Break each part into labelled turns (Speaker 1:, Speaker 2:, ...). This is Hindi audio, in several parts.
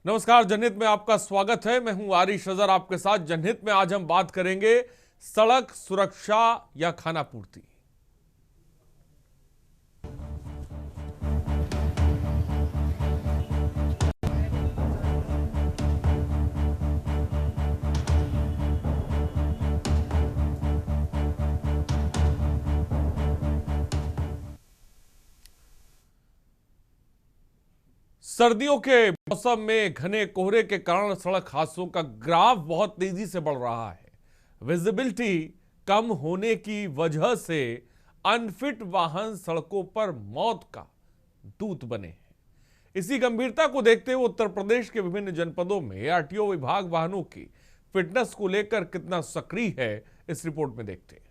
Speaker 1: नमस्कार, जनहित में आपका स्वागत है। मैं हूं आरिश अजहर आपके साथ। जनहित में आज हम बात करेंगे सड़क सुरक्षा या खानापूर्ति। सर्दियों के मौसम में घने कोहरे के कारण सड़क हादसों का ग्राफ बहुत तेजी से बढ़ रहा है। विजिबिलिटी कम होने की वजह से अनफिट वाहन सड़कों पर मौत का दूत बने हैं। इसी गंभीरता को देखते हुए उत्तर प्रदेश के विभिन्न जनपदों में आरटीओ विभाग वाहनों की फिटनेस को लेकर कितना सक्रिय है, इस रिपोर्ट में देखते हैं।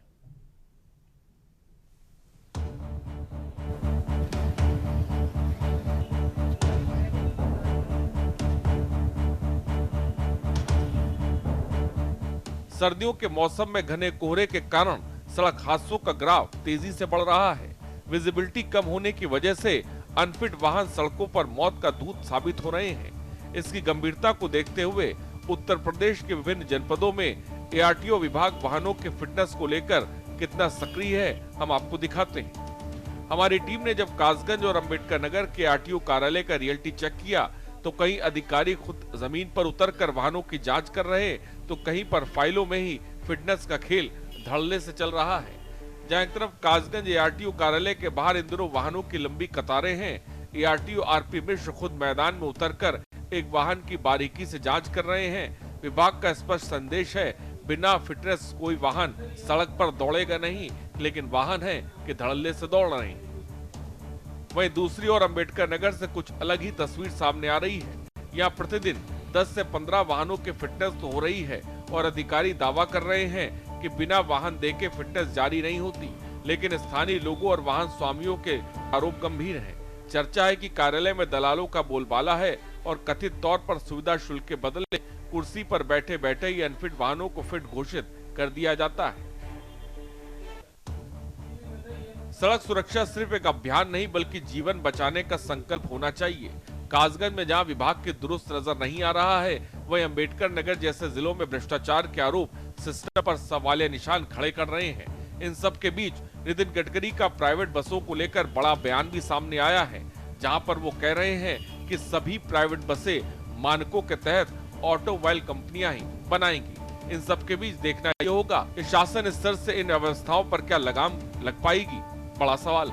Speaker 1: सर्दियों के मौसम में घने कोहरे के कारण सड़क हादसों का ग्राफ तेजी से बढ़ रहा है। विजिबिलिटी कम होने की वजह से अनफिट वाहन सड़कों पर मौत का दूत साबित हो रहे हैं। इसकी गंभीरता को देखते हुए उत्तर प्रदेश के विभिन्न जनपदों में एआरटीओ विभाग वाहनों के फिटनेस को लेकर कितना सक्रिय है, हम आपको दिखाते हैं। हमारी टीम ने जब कासगंज और अंबेडकर नगर के आरटीओ कार्यालय का रियलिटी चेक किया तो कई अधिकारी खुद जमीन पर उतरकर वाहनों की जांच कर रहे, तो कहीं पर फाइलों में ही फिटनेस का खेल धड़ल्ले से चल रहा है। जहां एक तरफ कासगंज एआरटीओ कार्यालय के बाहर इन दिनों वाहनों की लंबी कतारें हैं, एआरटीओ आरपी मिश्र खुद मैदान में उतरकर एक वाहन की बारीकी से जांच कर रहे हैं। विभाग का स्पष्ट संदेश है, बिना फिटनेस कोई वाहन सड़क पर दौड़ेगा नहीं, लेकिन वाहन है कि धड़ल्ले से दौड़ रहे हैं। वहीं दूसरी ओर अंबेडकर नगर से कुछ अलग ही तस्वीर सामने आ रही है। यहाँ प्रतिदिन 10 से 15 वाहनों की फिटनेस तो हो रही है और अधिकारी दावा कर रहे हैं कि बिना वाहन देखे फिटनेस जारी नहीं होती, लेकिन स्थानीय लोगों और वाहन स्वामियों के आरोप गंभीर हैं। चर्चा है कि कार्यालय में दलालों का बोलबाला है और कथित तौर पर सुविधा शुल्क के बदले कुर्सी पर बैठे बैठे ही अनफिट वाहनों को फिट घोषित कर दिया जाता है। सड़क सुरक्षा सिर्फ एक अभियान नहीं बल्कि जीवन बचाने का संकल्प होना चाहिए। कासगंज में जहां विभाग की दुरुस्त नजर नहीं आ रहा है, वहीं अंबेडकर नगर जैसे जिलों में भ्रष्टाचार के आरोप सिस्टम पर सवालिया निशान खड़े कर रहे हैं। इन सब के बीच नितिन गडकरी का प्राइवेट बसों को लेकर बड़ा बयान भी सामने आया है, जहां पर वो कह रहे हैं कि सभी प्राइवेट बसें मानकों के तहत ऑटोमोबाइल कंपनियां ही बनाएंगी। इन सब के बीच देखना ये होगा कि शासन स्तर से इन व्यवस्थाओं पर क्या लगाम लग पाएगी, बड़ा सवाल।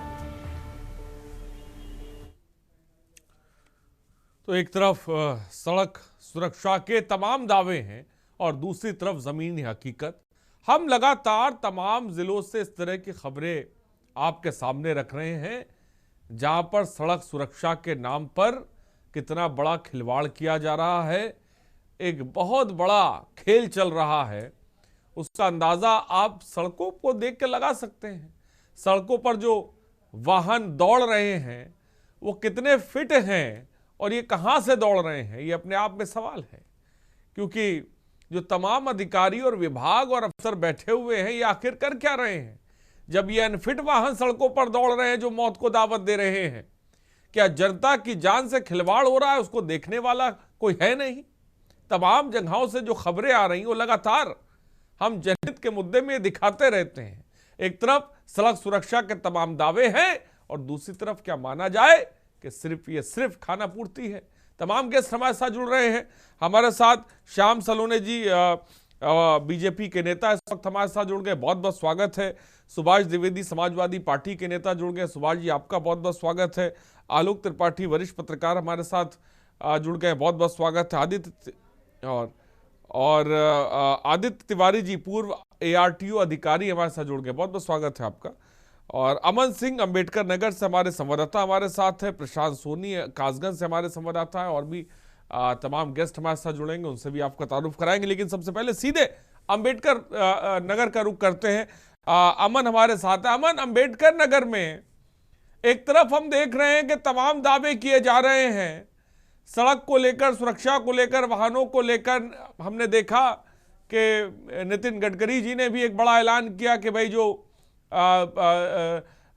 Speaker 1: तो एक तरफ सड़क सुरक्षा के तमाम दावे हैं और दूसरी तरफ जमीनी हकीकत। हम लगातार तमाम जिलों से इस तरह की खबरें आपके सामने रख रहे हैं, जहां पर सड़क सुरक्षा के नाम पर कितना बड़ा खिलवाड़ किया जा रहा है, एक बहुत बड़ा खेल चल रहा है। उसका अंदाजा आप सड़कों को देख के लगा सकते हैं। सड़कों पर जो वाहन दौड़ रहे हैं वो कितने फिट हैं और ये कहां से दौड़ रहे हैं, ये अपने आप में सवाल है। क्योंकि जो तमाम अधिकारी और विभाग और अफसर बैठे हुए हैं, ये आखिर कर क्या रहे हैं जब ये अनफिट वाहन सड़कों पर दौड़ रहे हैं जो मौत को दावत दे रहे हैं? क्या जनता की जान से खिलवाड़ हो रहा है, उसको देखने वाला कोई है नहीं? तमाम जगहों से जो खबरें आ रही हैं वो लगातार हम जनहित के मुद्दे में दिखाते रहते हैं। एक तरफ सड़क सुरक्षा के तमाम दावे हैं और दूसरी तरफ क्या माना जाए कि सिर्फ खानापूर्ति है। तमाम गेस्ट हमारे साथ जुड़ रहे हैं। हमारे साथ श्याम सलोने जी बीजेपी के नेता इस वक्त हमारे साथ जुड़ गए, बहुत बहुत स्वागत है। सुभाष द्विवेदी समाजवादी पार्टी के नेता जुड़ गए, सुभाष जी आपका बहुत बहुत स्वागत है। आलोक त्रिपाठी वरिष्ठ पत्रकार हमारे साथ जुड़ गए, बहुत बहुत स्वागत है। आदित्य तिवारी जी पूर्व एआरटीओ अधिकारी हमारे साथ जुड़ गए, बहुत बहुत स्वागत है आपका। और अमन सिंह अंबेडकर नगर से हमारे संवाददाता हमारे साथ है। प्रशांत सोनी कासगंज से हमारे संवाददाता है और भी तमाम गेस्ट हमारे साथ जुड़ेंगे, उनसे भी आपका तारुफ कराएंगे। लेकिन सबसे पहले सीधे अंबेडकर नगर का रुख करते हैं। अमन हमारे साथ है। अमन, अंबेडकर नगर में एक तरफ हम देख रहे हैं कि तमाम दावे किए जा रहे हैं सड़क को लेकर, सुरक्षा को लेकर, वाहनों को लेकर। हमने देखा कि नितिन गडकरी जी ने भी एक बड़ा ऐलान किया कि भाई जो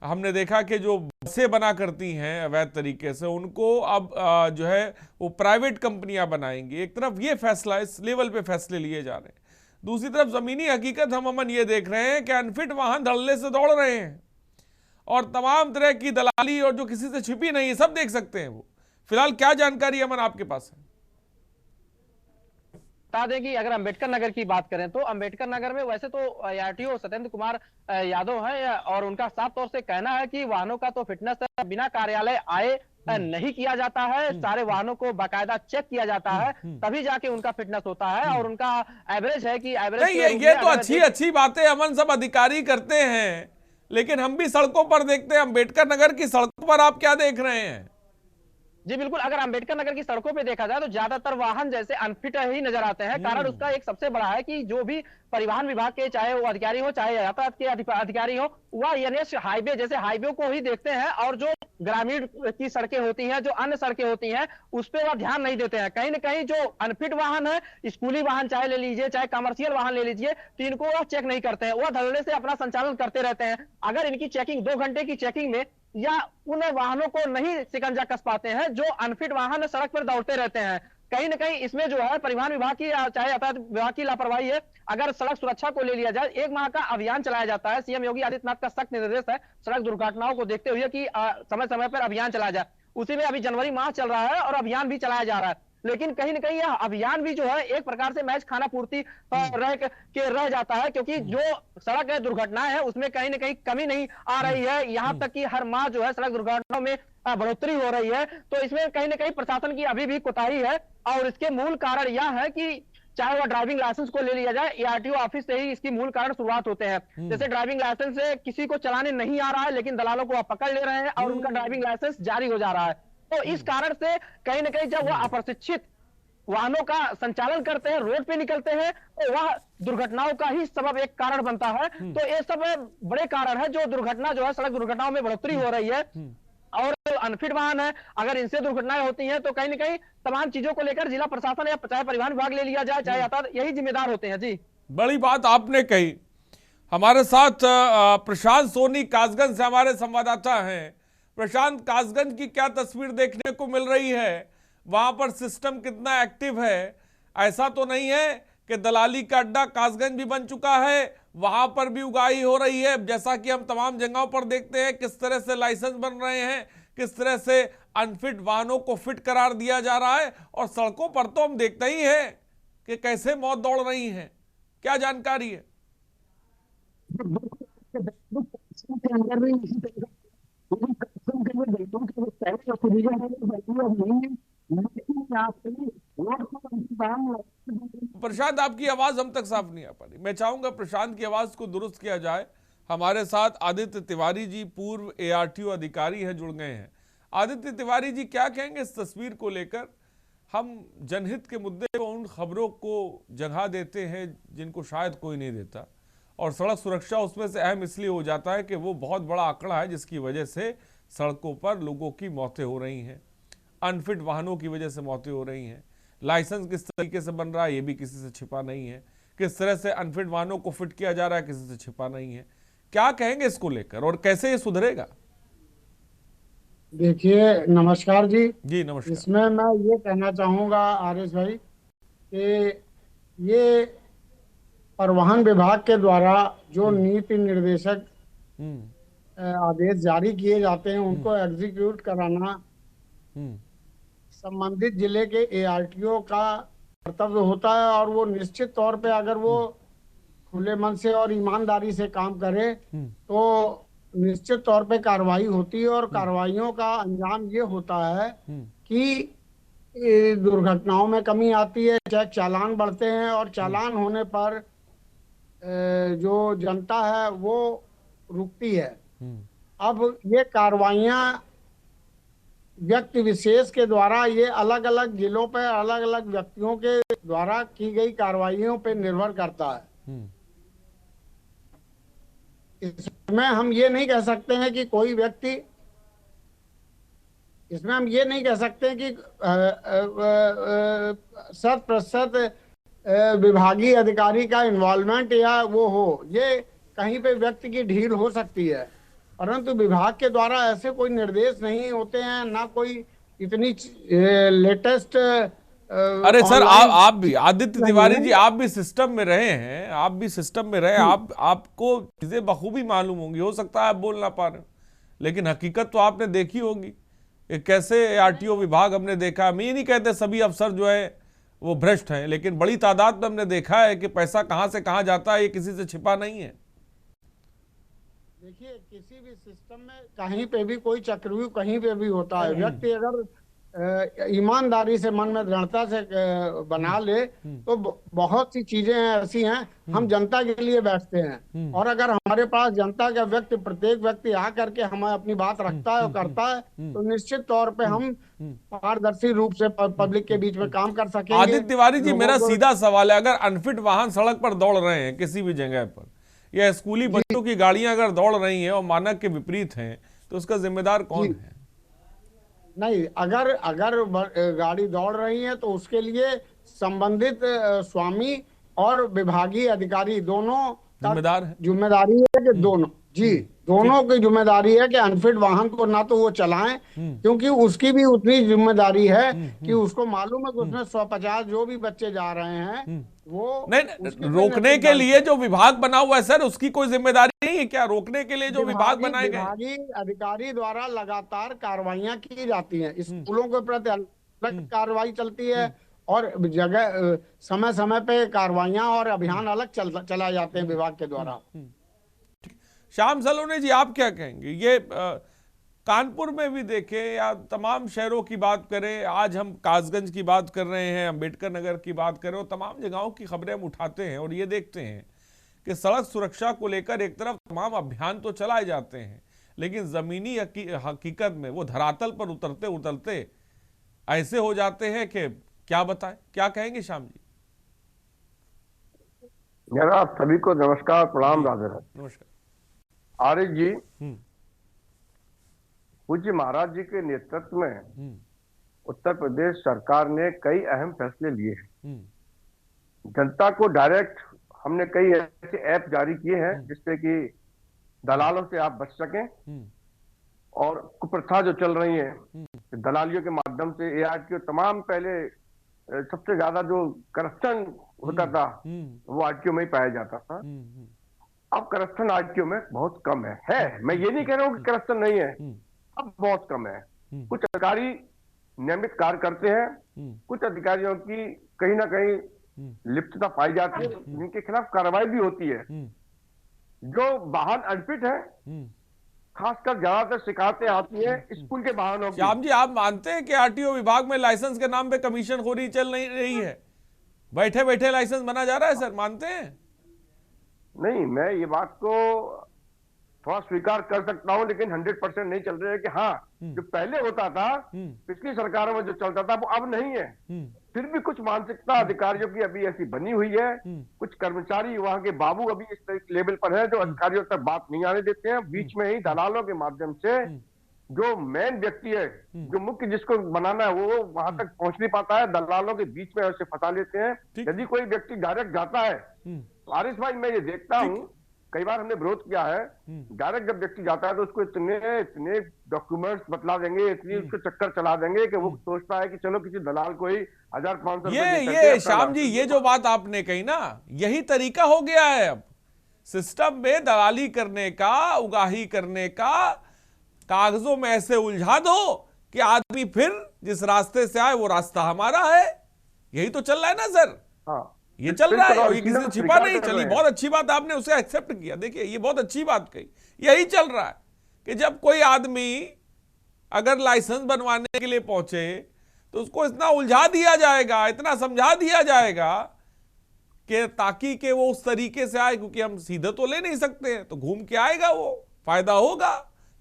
Speaker 2: हमने देखा कि जो बसें बना करती हैं अवैध तरीके से, उनको अब जो है वो प्राइवेट कंपनियां बनाएंगी। एक तरफ ये फैसला, इस लेवल पे फैसले लिए जा रहे हैं, दूसरी तरफ जमीनी हकीकत हम अमन ये देख रहे हैं कि अनफिट वाहन धड़ल्ले से दौड़ रहे हैं और तमाम तरह की दलाली और जो किसी से छिपी नहीं है सब देख सकते हैं वो। फिलहाल क्या जानकारी अमन आपके पास है?
Speaker 3: बता दें कि अगर अंबेडकर नगर की बात करें तो अंबेडकर नगर में वैसे तो आरटीओ सत्येंद्र कुमार यादव हैं और उनका साफ तौर से कहना है कि वाहनों का तो फिटनेस बिना कार्यालय आए नहीं किया जाता है। सारे वाहनों को बाकायदा चेक किया जाता है, तभी जाके उनका फिटनेस होता है और उनका एवरेज है कि एवरेज
Speaker 2: नहीं, ये तो अच्छी बातें अमन सब अधिकारी करते हैं, लेकिन हम भी सड़कों पर देखते हैं। अंबेडकर नगर की सड़कों पर आप क्या देख रहे हैं?
Speaker 3: जी बिल्कुल, अगर अंबेडकर नगर की सड़कों पे देखा जाए तो ज्यादातर वाहन जैसे अनफिट ही नजर आते हैं। कारण उसका एक सबसे बड़ा है कि जो भी परिवहन विभाग के, चाहे वो अधिकारी हो चाहे यातायात के अधिकारी हो, वह एनएच हाईवे जैसे हाईवे को ही देखते हैं और जो ग्रामीण की सड़कें होती हैं, जो अन्य सड़कें होती हैं, उस पर वह ध्यान नहीं देते हैं। कहीं ना कहीं जो अनफिट वाहन है, स्कूली वाहन चाहे ले लीजिए चाहे कमर्शियल वाहन ले लीजिए, तो इनको वह चेक नहीं करते हैं, वह धड़ल्ले से अपना संचालन करते रहते हैं। अगर इनकी चेकिंग 2 घंटे की चेकिंग में या उन वाहनों को नहीं शिकंजा कस पाते हैं जो अनफिट वाहन सड़क पर दौड़ते रहते हैं, कहीं ना कहीं इसमें जो है परिवहन विभाग की चाहे यातायात विभाग की लापरवाही है। अगर सड़क सुरक्षा को ले लिया जाए, 1 माह का अभियान चलाया जाता है, सीएम योगी आदित्यनाथ का सख्त निर्देश है सड़क दुर्घटनाओं को देखते हुए कि समय समय पर अभियान चलाया जाए। उसी में अभी जनवरी माह चल रहा है और अभियान भी चलाया जा रहा है, लेकिन कहीं ना कहीं यह अभियान भी जो है एक प्रकार से मैच खाना पूर्ति रह जाता है, क्योंकि जो सड़क दुर्घटनाएं है उसमें कहीं ना कहीं कमी नहीं आ रही है। यहाँ तक कि हर माह जो है सड़क दुर्घटनाओं में बढ़ोतरी हो रही है, तो इसमें कहीं ना कहीं प्रशासन की अभी भी कोताही है। और इसके मूल कारण यह है कि चाहे वह ड्राइविंग लाइसेंस को ले लिया जाए, आरटीओ ऑफिस से ही इसकी मूल कारण शुरुआत होते हैं। जैसे ड्राइविंग लाइसेंस से किसी को चलाने नहीं आ रहा है, लेकिन दलालों को पकड़ ले रहे हैं और उनका ड्राइविंग लाइसेंस जारी हो जा रहा है। तो इस कारण से कहीं ना कहीं जब वह अप्रशिक्षित वाहनों का संचालन करते हैं, रोड पे निकलते हैं, तो वह दुर्घटनाओं का ही सबब एक कारण बनता है। तो ये सब बड़े कारण है जो दुर्घटना जो है सड़क दुर्घटनाओं में बढ़ोतरी हो रही है। और अनफिट वाहन है, अगर इनसे दुर्घटनाएं होती हैं तो कहीं ना कहीं तमाम चीजों को लेकर जिला प्रशासन या चाहे परिवहन विभाग ले लिया जाए, चाहे यातायात, यही जिम्मेदार होते हैं। जी,
Speaker 2: बड़ी बात आपने कही। हमारे साथ प्रशांत सोनी कासगंज से हमारे संवाददाता हैं। प्रशांत, कासगंज की क्या तस्वीर देखने को मिल रही है? वहां पर सिस्टम कितना एक्टिव है? ऐसा तो नहीं है कि दलाली का अड्डा कासगंज भी बन चुका है, वहां पर भी उगाही हो रही है, जैसा कि हम तमाम जगहों पर देखते हैं किस तरह से लाइसेंस बन रहे हैं, किस तरह से अनफिट वाहनों को फिट करार दिया जा रहा है, और सड़कों पर तो हम देखते ही हैं कि कैसे मौत दौड़ रही है। क्या जानकारी है? प्रशांत, आपकी आवाज हम तक साफ नहीं आ पा रही। मैं चाहूंगा प्रशांत की आवाज को दुरुस्त किया जाए। हमारे साथ आदित्य तिवारी जी, पूर्व एआरटीओ अधिकारी हैं, जुड़ गए हैं। आदित्य तिवारी जी, क्या कहेंगे इस तस्वीर को लेकर? हम जनहित के मुद्दे को, उन खबरों को जगह देते हैं जिनको शायद कोई नहीं देता, और सड़क सुरक्षा उसमें से अहम इसलिए हो जाता है कि वो बहुत बड़ा आंकड़ा है जिसकी वजह से सड़कों पर लोगों की मौतें हो रही हैं, अनफिट वाहनों की वजह से मौतें हो रही हैं। लाइसेंस किस तरीके से बन रहा है ये भी किसी से छिपा नहीं है, किस तरह से अनफिट वाहनों को फिट किया जा रहा है किसी से छिपा नहीं है। क्या कहेंगे इसको लेकर और कैसे ये सुधरेगा?
Speaker 4: देखिए, नमस्कार जी।
Speaker 2: जी नमस्कार।
Speaker 4: इसमें मैं ये कहना चाहूँगा आरिश भाई कि ये परिवहन विभाग के द्वारा जो नीति निर्देशक आदेश जारी किए जाते हैं उनको एग्जीक्यूट कराना संबंधित जिले के एआरटीओ का कर्तव्य होता है, और वो निश्चित तौर पे अगर वो खुले मन से और ईमानदारी से काम करे तो निश्चित तौर पे कार्रवाई होती है। और कार्रवाइयों का अंजाम ये होता है कि दुर्घटनाओं में कमी आती है, चेक चालान बढ़ते हैं, और चालान होने पर जो जनता है वो रुकती है। अब ये कार्रवाइयां व्यक्ति विशेष के द्वारा, ये अलग अलग जिलों पे अलग अलग व्यक्तियों के द्वारा की गई कार्रवाइयों पे निर्भर करता है। इसमें हम ये नहीं कह सकते हैं कि कोई व्यक्ति, इसमें हम ये नहीं कह सकते कि 100% विभागीय अधिकारी का इन्वॉल्वमेंट या वो हो। ये कहीं पे व्यक्ति की ढील हो सकती है, परंतु विभाग के द्वारा ऐसे कोई निर्देश नहीं होते हैं, ना कोई इतनी लेटेस्ट
Speaker 2: अरे सर,
Speaker 4: ऑनलाइन
Speaker 2: आप भी आदित्य
Speaker 4: नहीं
Speaker 2: तिवारी
Speaker 4: है।
Speaker 2: जी, आप भी सिस्टम में रहे हैं, आप भी सिस्टम में रहे, आपको चीजें बखूबी मालूम होंगी। हो सकता है आप बोल ना पा रहे हो, लेकिन हकीकत तो आपने देखी होगी कि कैसे आरटीओ विभाग हमने देखा। हम ये नहीं कहते सभी अफसर जो है वो भ्रष्ट हैं, लेकिन बड़ी तादाद में हमने देखा है कि पैसा कहां से कहां जाता है, ये किसी से छिपा नहीं है।
Speaker 4: देखिए, किसी भी सिस्टम में कहीं पे भी कोई चक्रव्यूह कहीं पे भी होता है। व्यक्ति अगर ईमानदारी से, मन में दृढ़ता से बना ले तो बहुत सी चीजें ऐसी हैं। हम जनता के लिए बैठते हैं, और अगर हमारे पास जनता का व्यक्ति, प्रत्येक व्यक्ति आकर के हमें अपनी बात रखता है और करता है, तो निश्चित तौर पे हम पारदर्शी रूप से पब्लिक के बीच में काम कर सकेंगे।
Speaker 2: आदित्य तिवारी जी,
Speaker 4: लोगों
Speaker 2: मेरा
Speaker 4: को-
Speaker 2: सीधा सवाल है, अगर अनफिट वाहन सड़क पर दौड़ रहे हैं किसी भी जगह पर, या स्कूली बच्चों की गाड़ियां अगर दौड़ रही हैं और मानक के विपरीत हैं, तो उसका जिम्मेदार कौन है?
Speaker 4: नहीं, अगर गाड़ी दौड़ रही है तो उसके लिए संबंधित स्वामी और विभागीय अधिकारी दोनों का
Speaker 2: जिम्मेदार है।
Speaker 4: जिम्मेदारी है कि दोनों की जिम्मेदारी है कि अनफिट वाहन को ना तो वो चलाएं, क्योंकि उसकी भी उतनी जिम्मेदारी है कि उसको मालूम है कि उसमें 150 जो भी बच्चे जा रहे हैं वो
Speaker 2: नहीं,
Speaker 4: उसकी
Speaker 2: रोकने के लिए जो विभाग बना हुआ है सर, उसकी कोई जिम्मेदारी नहीं है क्या? रोकने के लिए जो विभाग बनाए गए,
Speaker 4: विभागीय अधिकारी द्वारा लगातार कार्रवाइयां की जाती हैं। स्कूलों के प्रति अलग कार्रवाई चलती है, और जगह समय समय पे कार्रवाइयां और अभियान अलग चलाए जाते हैं विभाग के द्वारा।
Speaker 2: श्याम सलोने जी, आप क्या कहेंगे? ये कानपुर में भी देखें या तमाम शहरों की बात करें, आज हम कासगंज की बात कर रहे हैं, अंबेडकर नगर की बात करें, और तमाम जगहों की खबरें हम उठाते हैं और ये देखते हैं कि सड़क सुरक्षा को लेकर एक तरफ तमाम अभियान तो चलाए जाते हैं, लेकिन जमीनी हकीकत में वो धरातल पर उतरते उतरते ऐसे हो जाते हैं कि क्या बताएं। क्या कहेंगे श्याम जी?
Speaker 5: मेरा आप सभी को नमस्कार, प्रणाम, राधे राधे।
Speaker 2: नमस्कार।
Speaker 5: आर्य जी, पूज्य महाराज जी के नेतृत्व में उत्तर प्रदेश सरकार ने कई अहम फैसले लिए हैं। जनता को डायरेक्ट हमने कई ऐसे ऐप जारी किए हैं जिससे कि दलालों से आप बच सकें, और कुप्रथा जो चल रही है दलालियों के माध्यम से एआरटीओ तमाम, पहले सबसे ज्यादा जो करप्शन होता था वो आरटीओ में ही पाया जाता था। अब करप्शन आरटीओ में बहुत कम है। मैं ये नहीं कह रहा हूँ कि करप्शन नहीं है, अब बहुत कम है। कुछ अधिकारी नियमित कार्य करते हैं, कुछ अधिकारियों की कहीं ना कहीं लिप्तता पाई जाती है, जिनके खिलाफ कार्रवाई भी होती है। जो वाहन अनफिट है, खासकर ज्यादातर शिकायतें आती है स्कूल के वाहनों की।
Speaker 2: श्याम जी, आप मानते हैं कि आरटीओ विभाग में लाइसेंस के नाम पे कमीशनखोरी चल नहीं रही है? बैठे बैठे लाइसेंस बना जा रहा है सर, मानते हैं?
Speaker 5: नहीं, मैं ये बात को थोड़ा स्वीकार कर सकता हूं, लेकिन 100% नहीं चल रहे हैं कि हाँ, जो पहले होता था पिछली सरकारों में जो चलता था वो अब नहीं है। फिर भी कुछ मानसिकता अधिकारियों की अभी ऐसी बनी हुई है। कुछ कर्मचारी वहां के बाबू अभी इस लेवल पर है जो अधिकारियों तक बात नहीं आने देते हैं। बीच में ही दलालों के माध्यम से जो मेन व्यक्ति है, जो मुख्य जिसको बनाना है, वो वहां तक पहुंच नहीं पाता है, दलालों के बीच में उसे फंसा लेते हैं। यदि कोई व्यक्ति डायरेक्ट जाता है तो आरिश भाई, मैं ये देखता हूँ, कई बार हमने विरोध किया है, डायरेक्ट जब व्यक्ति जाता है तो उसको इतने डॉक्यूमेंट्स बतला देंगे, इतनी उसको चक्कर चला देंगे कि वो सोचता है कि चलो किसी दलाल को ही 1500
Speaker 2: ये श्याम जी, ये जो बात आपने कही ना, यही तरीका हो गया है अब सिस्टम में दलाली करने का, उगाही करने का। कागजों में ऐसे उलझा दो कि आदमी फिर जिस रास्ते से आए वो रास्ता हमारा है। यही तो चल रहा है ना सर?
Speaker 5: हाँ,
Speaker 2: ये चल रहा है, और ये किसी से छिपा नहीं। चली, बहुत अच्छी बात आपने उसे एक्सेप्ट किया। देखिए, ये बहुत अच्छी बात कही। यही चल रहा है कि जब कोई आदमी अगर लाइसेंस बनवाने के लिए पहुंचे तो उसको इतना उलझा दिया जाएगा, इतना समझा दिया जाएगा कि ताकि के वो उस तरीके से आए, क्योंकि हम सीधे तो ले नहीं सकते हैं, तो घूम के आएगा, वो फायदा होगा।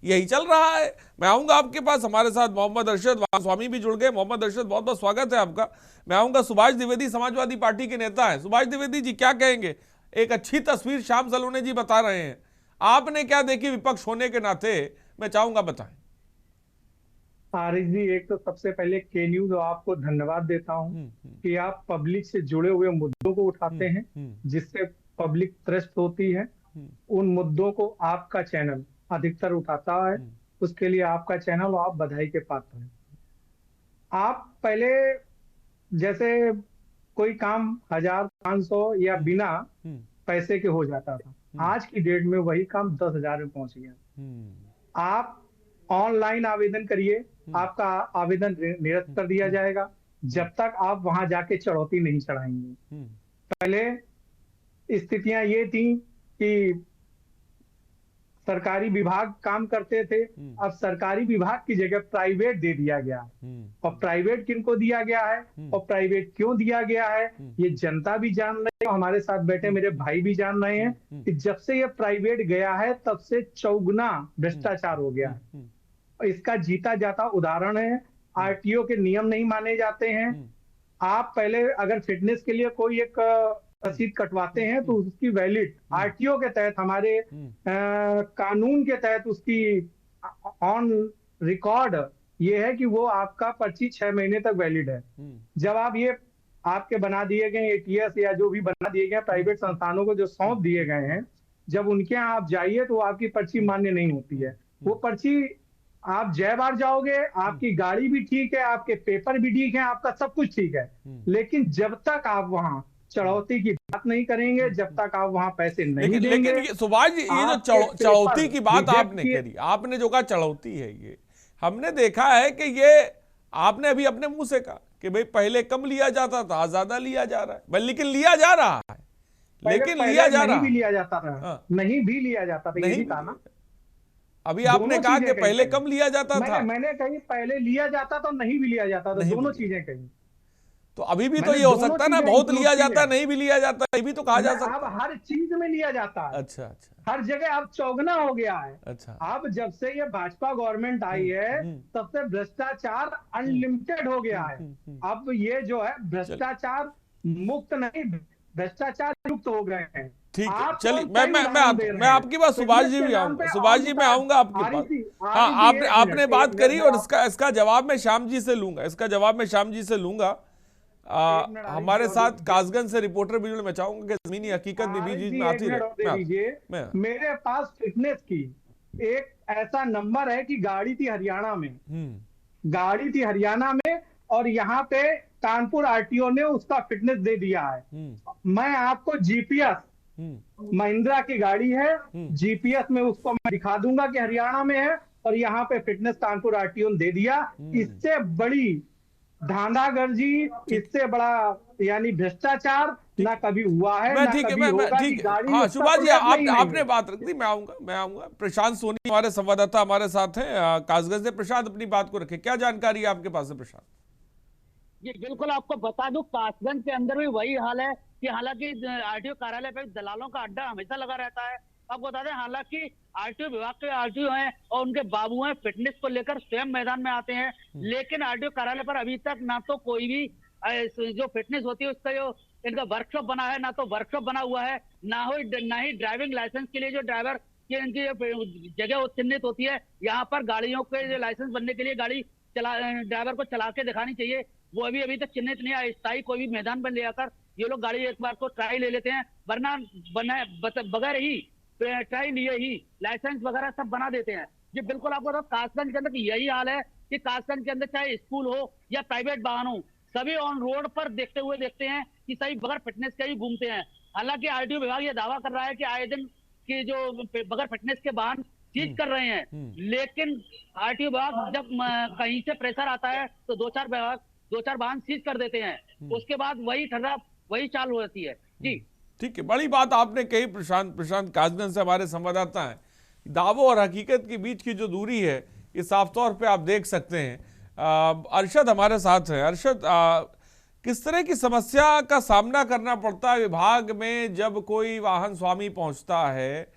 Speaker 2: यही चल रहा है। मैं आऊंगा आपके पास, हमारे साथ मोहम्मद अरशद स्वामी भी जुड़ गए। मोहम्मद अरशद, बहुत बहुत स्वागत है आपका। मैं आऊंगा, सुभाष द्विवेदी समाजवादी पार्टी के नेता हैं। सुभाष द्विवेदी जी, क्या कहेंगे? एक अच्छी तस्वीर श्याम सलोने जी बता रहे हैं, आपने क्या देखी विपक्ष होने के नाते? मैं चाहूंगा बताएं।
Speaker 6: आरिफ जी, एक तो सबसे पहले के न्यूज आपको धन्यवाद देता हूं कि आप पब्लिक से जुड़े हुए मुद्दों को उठाते हैं, जिससे पब्लिक त्रस्त होती है। उन मुद्दों को आपका चैनल अधिकतर उठाता है, उसके लिए आपका चैनल और आप बधाई के पात्र हैं। आप पहले जैसे कोई काम 1000-500 या बिना पैसे के हो जाता था, आज की डेट में वही काम 10,000 में पहुंच गया। आप ऑनलाइन आवेदन करिए, आपका आवेदन निरस्त कर दिया जाएगा जब तक आप वहां जाके चढ़ौती नहीं चढ़ाएंगे। पहले स्थितियां ये थी कि सरकारी विभाग काम करते थे, अब सरकारी विभाग की जगह प्राइवेट दे दिया गया। और प्राइवेट किनको दिया गया है और प्राइवेट क्यों दिया गया है, ये जनता भी जान रही है, हमारे साथ बैठे मेरे भाई भी जान रहे हैं कि जब से ये प्राइवेट गया है तब से चौगुना भ्रष्टाचार हो गया है। इसका जीता जाता उदाहरण है, आरटीओ के नियम नहीं माने जाते हैं। आप पहले अगर फिटनेस के लिए कोई एक रसीद कटवाते हैं तो उसकी वैलिड आरटीओ के तहत, हमारे कानून के तहत उसकी ऑन रिकॉर्ड ये है कि वो आपका पर्ची 6 महीने तक वैलिड है। जब आप ये आपके बना दिए गए एटीएस या जो भी बना दिए गए प्राइवेट संस्थानों को जो सौंप दिए गए हैं, जब उनके यहाँ आप जाइए तो आपकी पर्ची मान्य नहीं होती है। वो पर्ची आप जय बार जाओगे, आपकी गाड़ी भी ठीक है, आपके पेपर भी ठीक है, आपका सब कुछ ठीक है, लेकिन जब तक आप वहां चढ़ौती की बात नहीं करेंगे, जब तक आप वहां पैसे नहीं देंगे।
Speaker 2: लेकिन सुभाष जी, ये जो चढ़ौती की बात आपने करी, आपने जो कहा चढ़ौती है, ये हमने देखा है कि ये आपने अभी अपने मुंह से कहा कि भाई पहले कम लिया जाता था, ज्यादा लिया जा रहा है, लेकिन लिया जा रहा है, लेकिन लिया जा रहा है।
Speaker 6: नहीं भी लिया जाता था, नहीं भी लिया जाता था, यही कहा ना।
Speaker 2: अभी आपने कहा कि पहले कम लिया जाता था,
Speaker 6: मैंने कही पहले लिया जाता था, नहीं भी लिया जाता था, दोनों चीजें कही।
Speaker 2: तो अभी भी तो ये हो सकता है ना, बहुत लिया जाता है, नहीं भी लिया जाता, ये भी तो कहा जा सकता है।
Speaker 6: अब हर चीज में लिया जाता है।
Speaker 2: अच्छा अच्छा,
Speaker 6: हर जगह अब चौगुना हो गया है।
Speaker 2: अच्छा,
Speaker 6: अब जब से ये भाजपा गवर्नमेंट आई है तब से भ्रष्टाचार अनलिमिटेड हो गया है। अब ये जो है भ्रष्टाचार मुक्त नहीं, भ्रष्टाचार युक्त हो गए हैं।
Speaker 2: ठीक है, चलिए मैं आपकी बात, सुभाष जी भी आऊंगा, सुभाष जी मैं आऊंगा आपके पास। हाँ, आपने बात करी और इसका जवाब मैं श्याम जी से लूंगा, इसका जवाब मैं श्याम जी से लूंगा। हमारे साथ कासगंज से रिपोर्टर भी जुड़े, मैं चाहूंगा कि जमीनी हकीकत भी बीच में आती रहे।
Speaker 6: मेरे पास फिटनेस की एक ऐसा नंबर है कि गाड़ी थी हरियाणा में, गाड़ी थी हरियाणा में, और यहाँ पे कानपुर आरटीओ ने उसका फिटनेस दे दिया है। मैं आपको जीपीएस, महिंद्रा की गाड़ी है, जीपीएस में उसको मैं दिखा दूंगा कि हरियाणा में है, और यहाँ पे फिटनेस कानपुर आरटीओ ने दे दिया। इससे बड़ी धांधागर्जी, इससे बड़ा यानी भ्रष्टाचार ना कभी हुआ है, ना कभी होगा। ठीक है,
Speaker 2: हाँ सुभाष जी, आपने बात रख दी, मैं आऊंगा। प्रशांत सोनी हमारे संवाददाता हमारे साथ हैं कासगंज से। प्रशांत, अपनी बात को रखे, क्या जानकारी है आपके पास है प्रशांत?
Speaker 7: जी बिल्कुल, आपको बता दूं कासगंज के अंदर भी वही हाल है कि हालांकि आरटीओ कार्यालय पर दलालों का अड्डा हमेशा लगा रहता है। आपको बता दें, हालांकि आरटीओ विभाग के आरटीओ हैं और उनके बाबू हैं, फिटनेस को लेकर स्वयं मैदान में आते हैं, लेकिन आरटीओ कार्यालय पर अभी तक ना तो कोई भी जो फिटनेस होती है उसका जो इनका वर्कशॉप बना है, ना तो वर्कशॉप बना हुआ है, ना ही ड्राइविंग लाइसेंस के लिए जो ड्राइवर की इनकी जगह चिन्हित होती है। यहाँ पर गाड़ियों के लाइसेंस बनने के लिए गाड़ी ड्राइवर को चला के दिखानी चाहिए, वो अभी तक चिन्हित नहीं है। स्थायी कोई भी मैदान पर ले आकर ये लोग गाड़ी एक बार को ट्राई ले लेते हैं, वरना बगैर ही ट्राई लिए ही लाइसेंस वगैरह सब बना देते हैं। जी बिल्कुल, आपको तो कासगंज के अंदर यही हाल है कि कासगंज के अंदर चाहे स्कूल हो या प्राइवेट वाहन हो, सभी ऑन रोड पर देखते हैं कि सभी बगैर फिटनेस के ही घूमते हैं। हालांकि आरटीओ विभाग ये दावा कर रहा है कि आए दिन की जो बगैर फिटनेस के वाहन सीज कर रहे हैं, लेकिन आरटीओ विभाग जब कहीं से प्रेशर आता है तो दो चार वाहन सीज कर देते हैं, उसके बाद वही चाल हो जाती है। जी
Speaker 2: ठीक है, बड़ी बात आपने कही प्रशांत कासगंज से हमारे संवाददाता हैं। दावों और हकीकत के बीच की जो दूरी है ये साफ तौर पे आप देख सकते हैं। अरशद हमारे साथ है। अरशद, किस तरह की समस्या का सामना करना पड़ता है विभाग में जब कोई वाहन स्वामी पहुंचता है,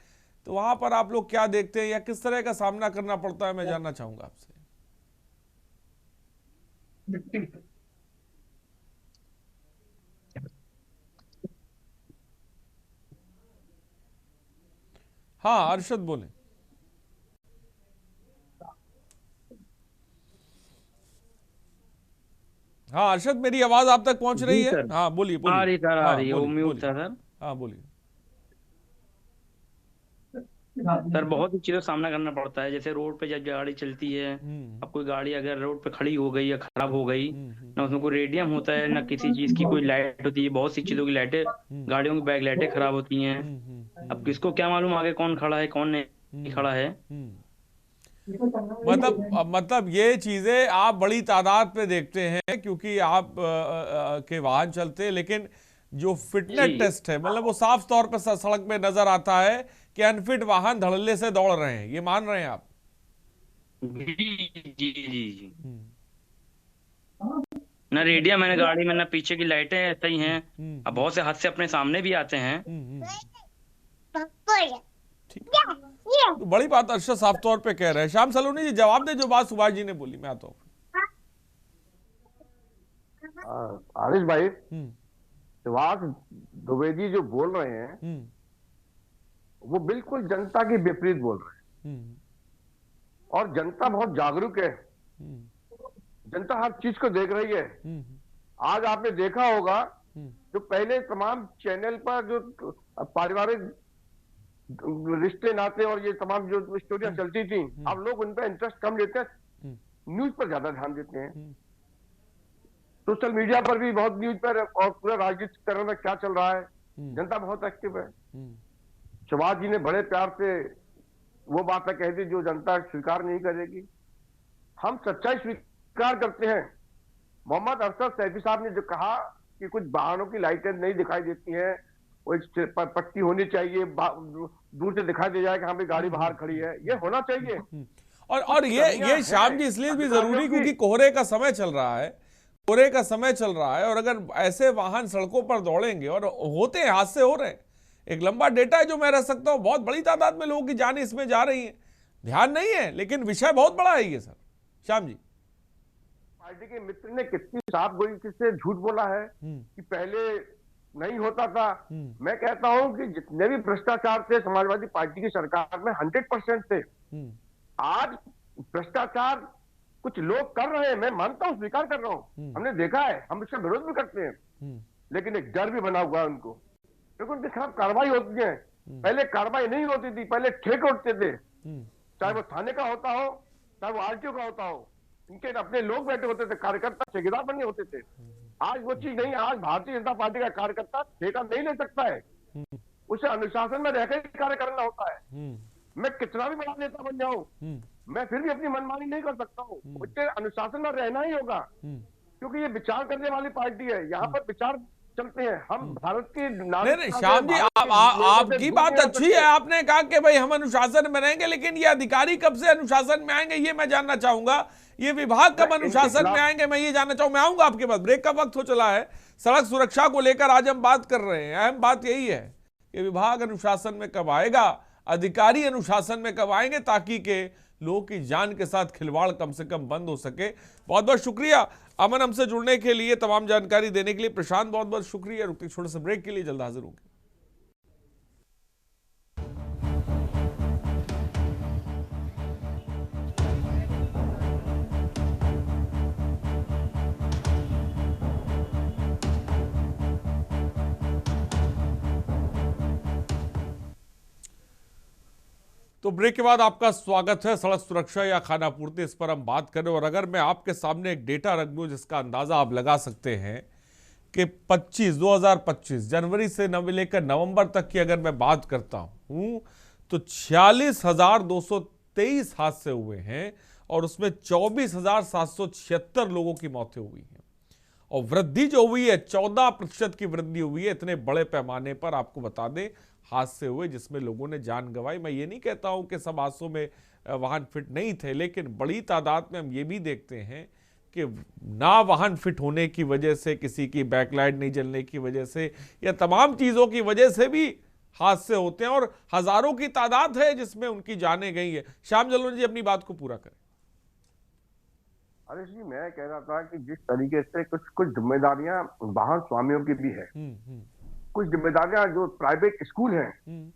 Speaker 2: तो वहां पर आप लोग क्या देखते हैं या किस तरह का सामना करना पड़ता है, मैं जानना चाहूंगा आपसे। हाँ अरशद बोले। हाँ अरशद, मेरी आवाज आप तक पहुंच रही है? हाँ बोलिए।
Speaker 8: आ रही है, म्यूट था सर।
Speaker 2: हाँ बोलिए।
Speaker 8: सर बहुत ही चीजों का सामना करना पड़ता है। जैसे रोड पे जब गाड़ी चलती है, अब कोई गाड़ी अगर रोड पे खड़ी हो गई या खराब हो गई, ना उसमें कोई रेडियम होता है, ना किसी चीज की कोई लाइट होती है। बहुत सी चीजों की लाइटें, गाड़ियों की बैक लाइटें खराब होती हैं। अब किसको क्या मालूम आगे कौन खड़ा है कौन नहीं खड़ा है।
Speaker 2: मतलब ये चीजें आप बड़ी तादाद पे देखते हैं क्योंकि आप के वाहन चलते हैं, लेकिन जो फिटनेस
Speaker 8: जी
Speaker 2: टेस्ट है मतलब वो साफ तौर पे सड़क पे नजर आता है कि अनफिट वाहन धड़ल्ले से दौड़ रहे हैं, ये मान रहे हैं आप?
Speaker 8: जी जी जी जी। ना रेडियम मैंने गाड़ी में, ना पीछे की लाइटें सही हैं। अब बहुत से हादसे अपने सामने भी आते हैं।
Speaker 2: ठीक, तो बड़ी बात अर्शद साफ तौर पे कह रहे हैं। श्याम सलोनी जी जवाब दे जो बात सुभाष जी ने बोली, मैं आता हूँ।
Speaker 5: आरिश भाई, सुभाष द्विवेदी जो बोल रहे हैं वो बिल्कुल जनता के विपरीत बोल रहे हैं। और जनता बहुत जागरूक है, जनता हर चीज को देख रही है। आज आपने देखा होगा जो पहले तमाम चैनल पर जो पारिवारिक रिश्ते नाते और ये तमाम जो स्टोरियां चलती थी, अब लोग उन पर इंटरेस्ट कम लेते हैं, न्यूज पर ज्यादा ध्यान देते हैं। सोशल मीडिया पर भी बहुत न्यूज पर और पूरा राजनीतिक तरह में क्या चल रहा है, जनता बहुत एक्टिव है। सुभाष जी ने बड़े प्यार से वो बातें कही थी जो जनता स्वीकार नहीं करेगी। हम सच्चाई स्वीकार करते हैं। मोहम्मद अरशद सैफी साहब ने जो कहा कि कुछ वाहनों की लाइटें नहीं दिखाई देती हैं, वो पट्टी होनी चाहिए, दूर से दिखाई दे जाए कि हाँ भाई गाड़ी बाहर खड़ी है, ये होना चाहिए।
Speaker 2: और ये श्याम जी इसलिए भी जरूरी क्योंकि कोहरे का समय चल रहा है, कोहरे का समय चल रहा है, और अगर ऐसे वाहन सड़कों पर दौड़ेंगे और होते हैं, हादसे हो रहे हैं, एक लंबा डेटा है जो मैं रह सकता हूं, बहुत बड़ी तादाद में लोगों की जान इसमें जा रही है, ध्यान नहीं है, लेकिन विषय बहुत बड़ा है ये सर। श्याम जी,
Speaker 5: पार्टी के मित्र ने कितनी साफ गोई से झूठ बोला है कि पहले नहीं होता था। मैं कहता हूं कि जितने भी भ्रष्टाचार थे समाजवादी पार्टी की सरकार में 100% थे। आज भ्रष्टाचार कुछ लोग कर रहे हैं, मैं मानता हूं, स्वीकार कर रहा हूं, हमने देखा है, हम इसका विरोध भी करते हैं, लेकिन एक डर भी बना हुआ है उनको, क्योंकि उनके खिलाफ कार्रवाई होती है। पहले कार्रवाई नहीं होती थी, पहले ठेके उठते थे, चाहे वो थाने का होता हो चाहे वो आरटीओ का होता हो, इनके अपने लोग बैठे होते थे, कार्यकर्ता ठेकेदार बने होते थे। आज वो चीज नहीं है। आज भारतीय जनता पार्टी का कार्यकर्ता ठेका नहीं ले सकता है, उसे अनुशासन में रहकर कार्य करना होता है। मैं कितना भी बड़ा नेता बन जाऊं, मैं फिर भी अपनी मनमानी नहीं कर सकता हूँ, मुझे अनुशासन में रहना ही होगा, क्योंकि ये विचार करने वाली पार्टी है, यहाँ पर विचार चलते हैं। हम भारत के
Speaker 2: नहीं श्याम जी, आपकी बात अच्छी है, आपने कहा कि भाई हम अनुशासन में रहेंगे, लेकिन ये अधिकारी कब से अनुशासन में आएंगे ये मैं जानना चाहूंगा, ये विभाग कब अनुशासन में आएंगे मैं ये जानना चाहूंगा। मैं आऊंगा आपके पास, ब्रेक का वक्त हो चला है। सड़क सुरक्षा को लेकर आज हम बात कर रहे हैं, अहम बात यही है कि विभाग अनुशासन में कब आएगा, अधिकारी अनुशासन में कब आएंगे, ताकि के लोगों की जान के साथ खिलवाड़ कम से कम बंद हो सके। बहुत बहुत शुक्रिया अमन हमसे जुड़ने के लिए, तमाम जानकारी देने के लिए। प्रशांत बहुत बहुत शुक्रिया। रुकते छोटे से ब्रेक के लिए, जल्द हाजिर होंगे। तो ब्रेक के बाद आपका स्वागत है। सड़क सुरक्षा या खानापूर्ति, इस पर हम बात करें। और अगर मैं आपके सामने एक डेटा रख दूं जिसका अंदाजा आप लगा सकते हैं कि 2025 जनवरी से लेकर नवंबर तक की अगर मैं बात करता हूं तो 46,223 हादसे हुए हैं और उसमें 24,776 लोगों की मौतें हुई हैं। और वृद्धि जो हुई है 14% की वृद्धि हुई है। इतने बड़े पैमाने पर आपको बता दें हादसे हुए जिसमें लोगों ने जान गंवाई। मैं ये नहीं कहता हूं कि सब हादसों में वाहन फिट नहीं थे, लेकिन बड़ी तादाद में हम ये भी देखते हैं कि ना वाहन फिट होने की वजह से, किसी की बैकलाइट नहीं जलने की वजह से, या तमाम चीज़ों की वजह से भी हादसे होते हैं और हजारों की तादाद है जिसमें उनकी जानें गई है। श्याम जलोनी जी अपनी बात को पूरा करें।
Speaker 5: अरे जी, मैं कह रहा था कि जिस तरीके से कुछ जिम्मेदारियां वाहन स्वामियों की भी है, कुछ जिम्मेदारियां जो प्राइवेट स्कूल हैं,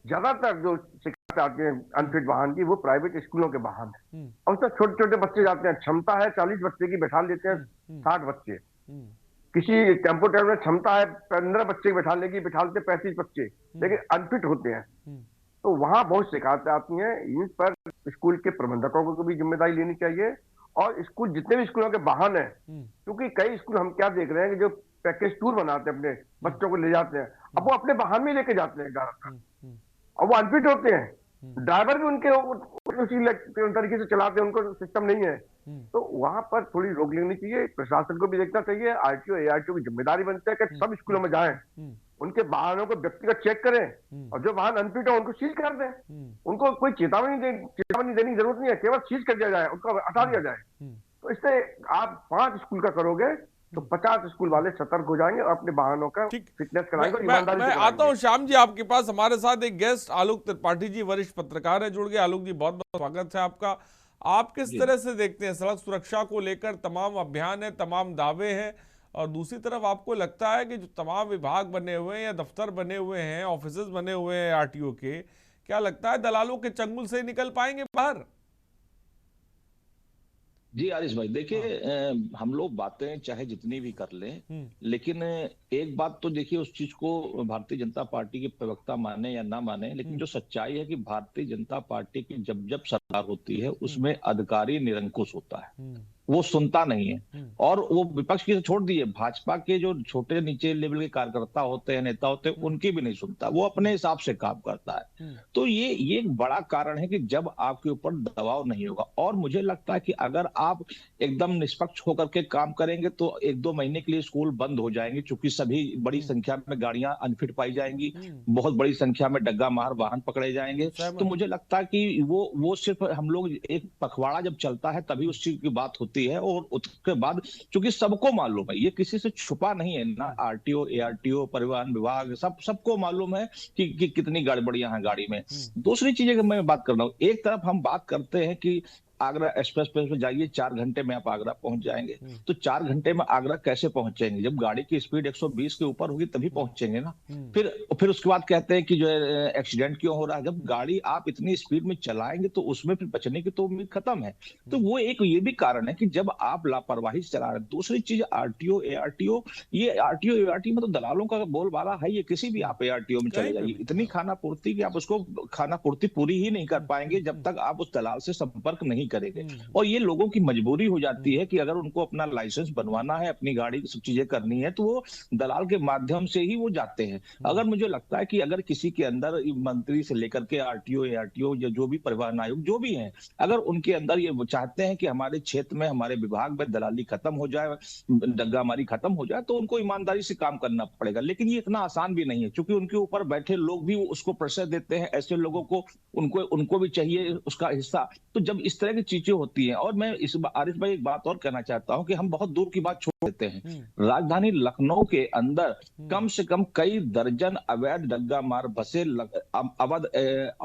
Speaker 5: ज्यादातर जो शिकायत आती है अनफिट वाहन की वो प्राइवेट स्कूलों के वाहन है। और उसमें छोटे छोटे बच्चे जाते हैं, क्षमता है 40 बच्चे की, बैठा लेते हैं 60 बच्चे। किसी टेम्पो ट्रेवल में क्षमता है 15 बच्चे बैठाने की, बैठा लेते 35 बच्चे, लेकिन अनफिट होते हैं। तो वहां बहुत शिकायतें आती हैं। इन पर स्कूल के प्रबंधकों को भी जिम्मेदारी लेनी चाहिए, और स्कूल जितने भी स्कूलों के वाहन है, क्योंकि कई स्कूल हम क्या देख रहे हैं कि जो पैकेज टूर बनाते हैं, अपने बच्चों को ले जाते हैं, अब वो अपने वाहन में लेके जाते हैं ज्यादातर, और वो अनफिट होते हैं। ड्राइवर भी उनके उसी तरीके से चलाते हैं, उनको सिस्टम नहीं है। तो वहां पर थोड़ी रोक लेनी चाहिए, प्रशासन को भी देखना चाहिए। आरटीओ एआरटीओ की जिम्मेदारी बनती है कि सब स्कूलों में जाएं, उनके वाहनों को व्यक्तिगत चेक करें, और जो वाहन अनफिट हो उनको सीज कर दें। उनको कोई चेतावनी देने की जरूरत नहीं है, केवल सीज कर दिया जाए, उनको हटा दिया जाए। तो इससे आप 5 स्कूल का करोगे तो 50 स्कूल वाले सतर्क हो जाएंगे और अपने वाहनों का फिटनेस कराएंगे और ईमानदारी से
Speaker 2: मैं
Speaker 5: कराएंगे।
Speaker 2: आता हूं श्याम जी आपके पास। हमारे साथ एक गेस्ट आलोक त्रिपाठी जी, वरिष्ठ पत्रकार है, जुड़ गए। आलोक जी, बहुत बहुत स्वागत है आपका। आप किस तरह से देखते हैं सड़क सुरक्षा को लेकर? तमाम अभियान है, तमाम दावे हैं, और दूसरी तरफ आपको लगता है कि जो तमाम विभाग बने हुए हैं या दफ्तर बने हुए हैं, ऑफिसेज बने हुए हैं आरटीओ के, क्या लगता है दलालों के चंगुल से निकल पाएंगे बाहर?
Speaker 9: जी आरिश भाई, देखिए हम लोग बातें चाहे जितनी भी कर लें, लेकिन एक बात तो देखिए, उस चीज को भारतीय जनता पार्टी के प्रवक्ता माने या ना माने, लेकिन जो सच्चाई है कि भारतीय जनता पार्टी की जब जब सरकार होती है उसमें अधिकारी निरंकुश होता है, वो सुनता नहीं है। और वो विपक्ष की तो छोड़ दिए, भाजपा के जो छोटे नीचे लेवल के कार्यकर्ता होते हैं, नेता होते हैं, उनकी भी नहीं सुनता, वो अपने हिसाब से काम करता है। तो ये एक बड़ा कारण है कि जब आपके ऊपर दबाव नहीं होगा, और मुझे लगता है कि अगर आप एकदम निष्पक्ष होकर के काम करेंगे तो 1-2 महीने के लिए स्कूल बंद हो जाएंगे, क्योंकि सभी बड़ी संख्या में गाड़ियां अनफिट पाई जाएंगी, बहुत बड़ी संख्या में डग्गा मार वाहन पकड़े जाएंगे। तो मुझे लगता है कि वो सिर्फ हम लोग एक पखवाड़ा जब चलता है तभी उस चीज की बात होती है, और उसके बाद चूंकि सबको मालूम है, ये किसी से छुपा नहीं है ना, आरटीओ एआरटीओ परिवहन विभाग सबको मालूम है कि कितनी गड़बड़ियां हैं गाड़ी में। दूसरी चीज मैं बात कर रहा हूँ, एक तरफ हम बात करते हैं कि आगरा एक्सप्रेस पे जाइए, 4 घंटे में आप आगरा पहुंच जाएंगे। तो 4 घंटे में आगरा कैसे पहुंचेंगे? जब गाड़ी की स्पीड 120 के ऊपर होगी तभी पहुंचेंगे ना। फिर उसके बाद कहते हैं कि जो है एक्सीडेंट क्यों हो रहा है। जब गाड़ी आप इतनी स्पीड में चलाएंगे तो उसमें फिर बचने की तो उम्मीद खत्म है। तो वो एक ये भी कारण है कि जब आप लापरवाही से चला रहे हैं। दूसरी चीज आरटीओ एआरटीओ, ये आरटीओ एआरटीओ में तो दलालों का बोलबाला है। ये किसी भी आप एआरटीओ में चले जाइए, इतनी खाना पूर्ति कि आप उसको खाना पूर्ति पूरी ही नहीं कर पाएंगे जब तक आप उस दलाल से संपर्क नहीं करेंगे। और ये लोगों की मजबूरी हो जाती है कि अगर उनको अपना लाइसेंस बनवाना है, अपनी गाड़ी की सब चीजें करनी है, तो वो दलाल के माध्यम से ही वो जाते हैं। अगर मुझे लगता है कि अगर किसी के अंदर मंत्री से लेकर के आरटीओ एआरटीओ या जो भी परिवहन आयोग जो भी हैं, अगर उनके अंदर ये चाहते हैं कि हमारे क्षेत्र में, हमारे विभाग में दलाली खत्म हो जाए, डग्गामारी खत्म हो जाए, तो उनको ईमानदारी से काम करना पड़ेगा। लेकिन ये इतना आसान भी नहीं है, क्योंकि उनके ऊपर बैठे लोग भी उसको प्रेशर देते हैं। ऐसे लोगों को उनको भी चाहिए उसका हिस्सा। तो जब इस तरह की चीजें होती हैं, और मैं इस आरिफ भाई एक बात और कहना चाहता हूं कि हम बहुत दूर की बात छोड़ देते हैं। राजधानी लखनऊ के अंदर कम से कम कई दर्जन अवैध डग्गा मार बसें अवध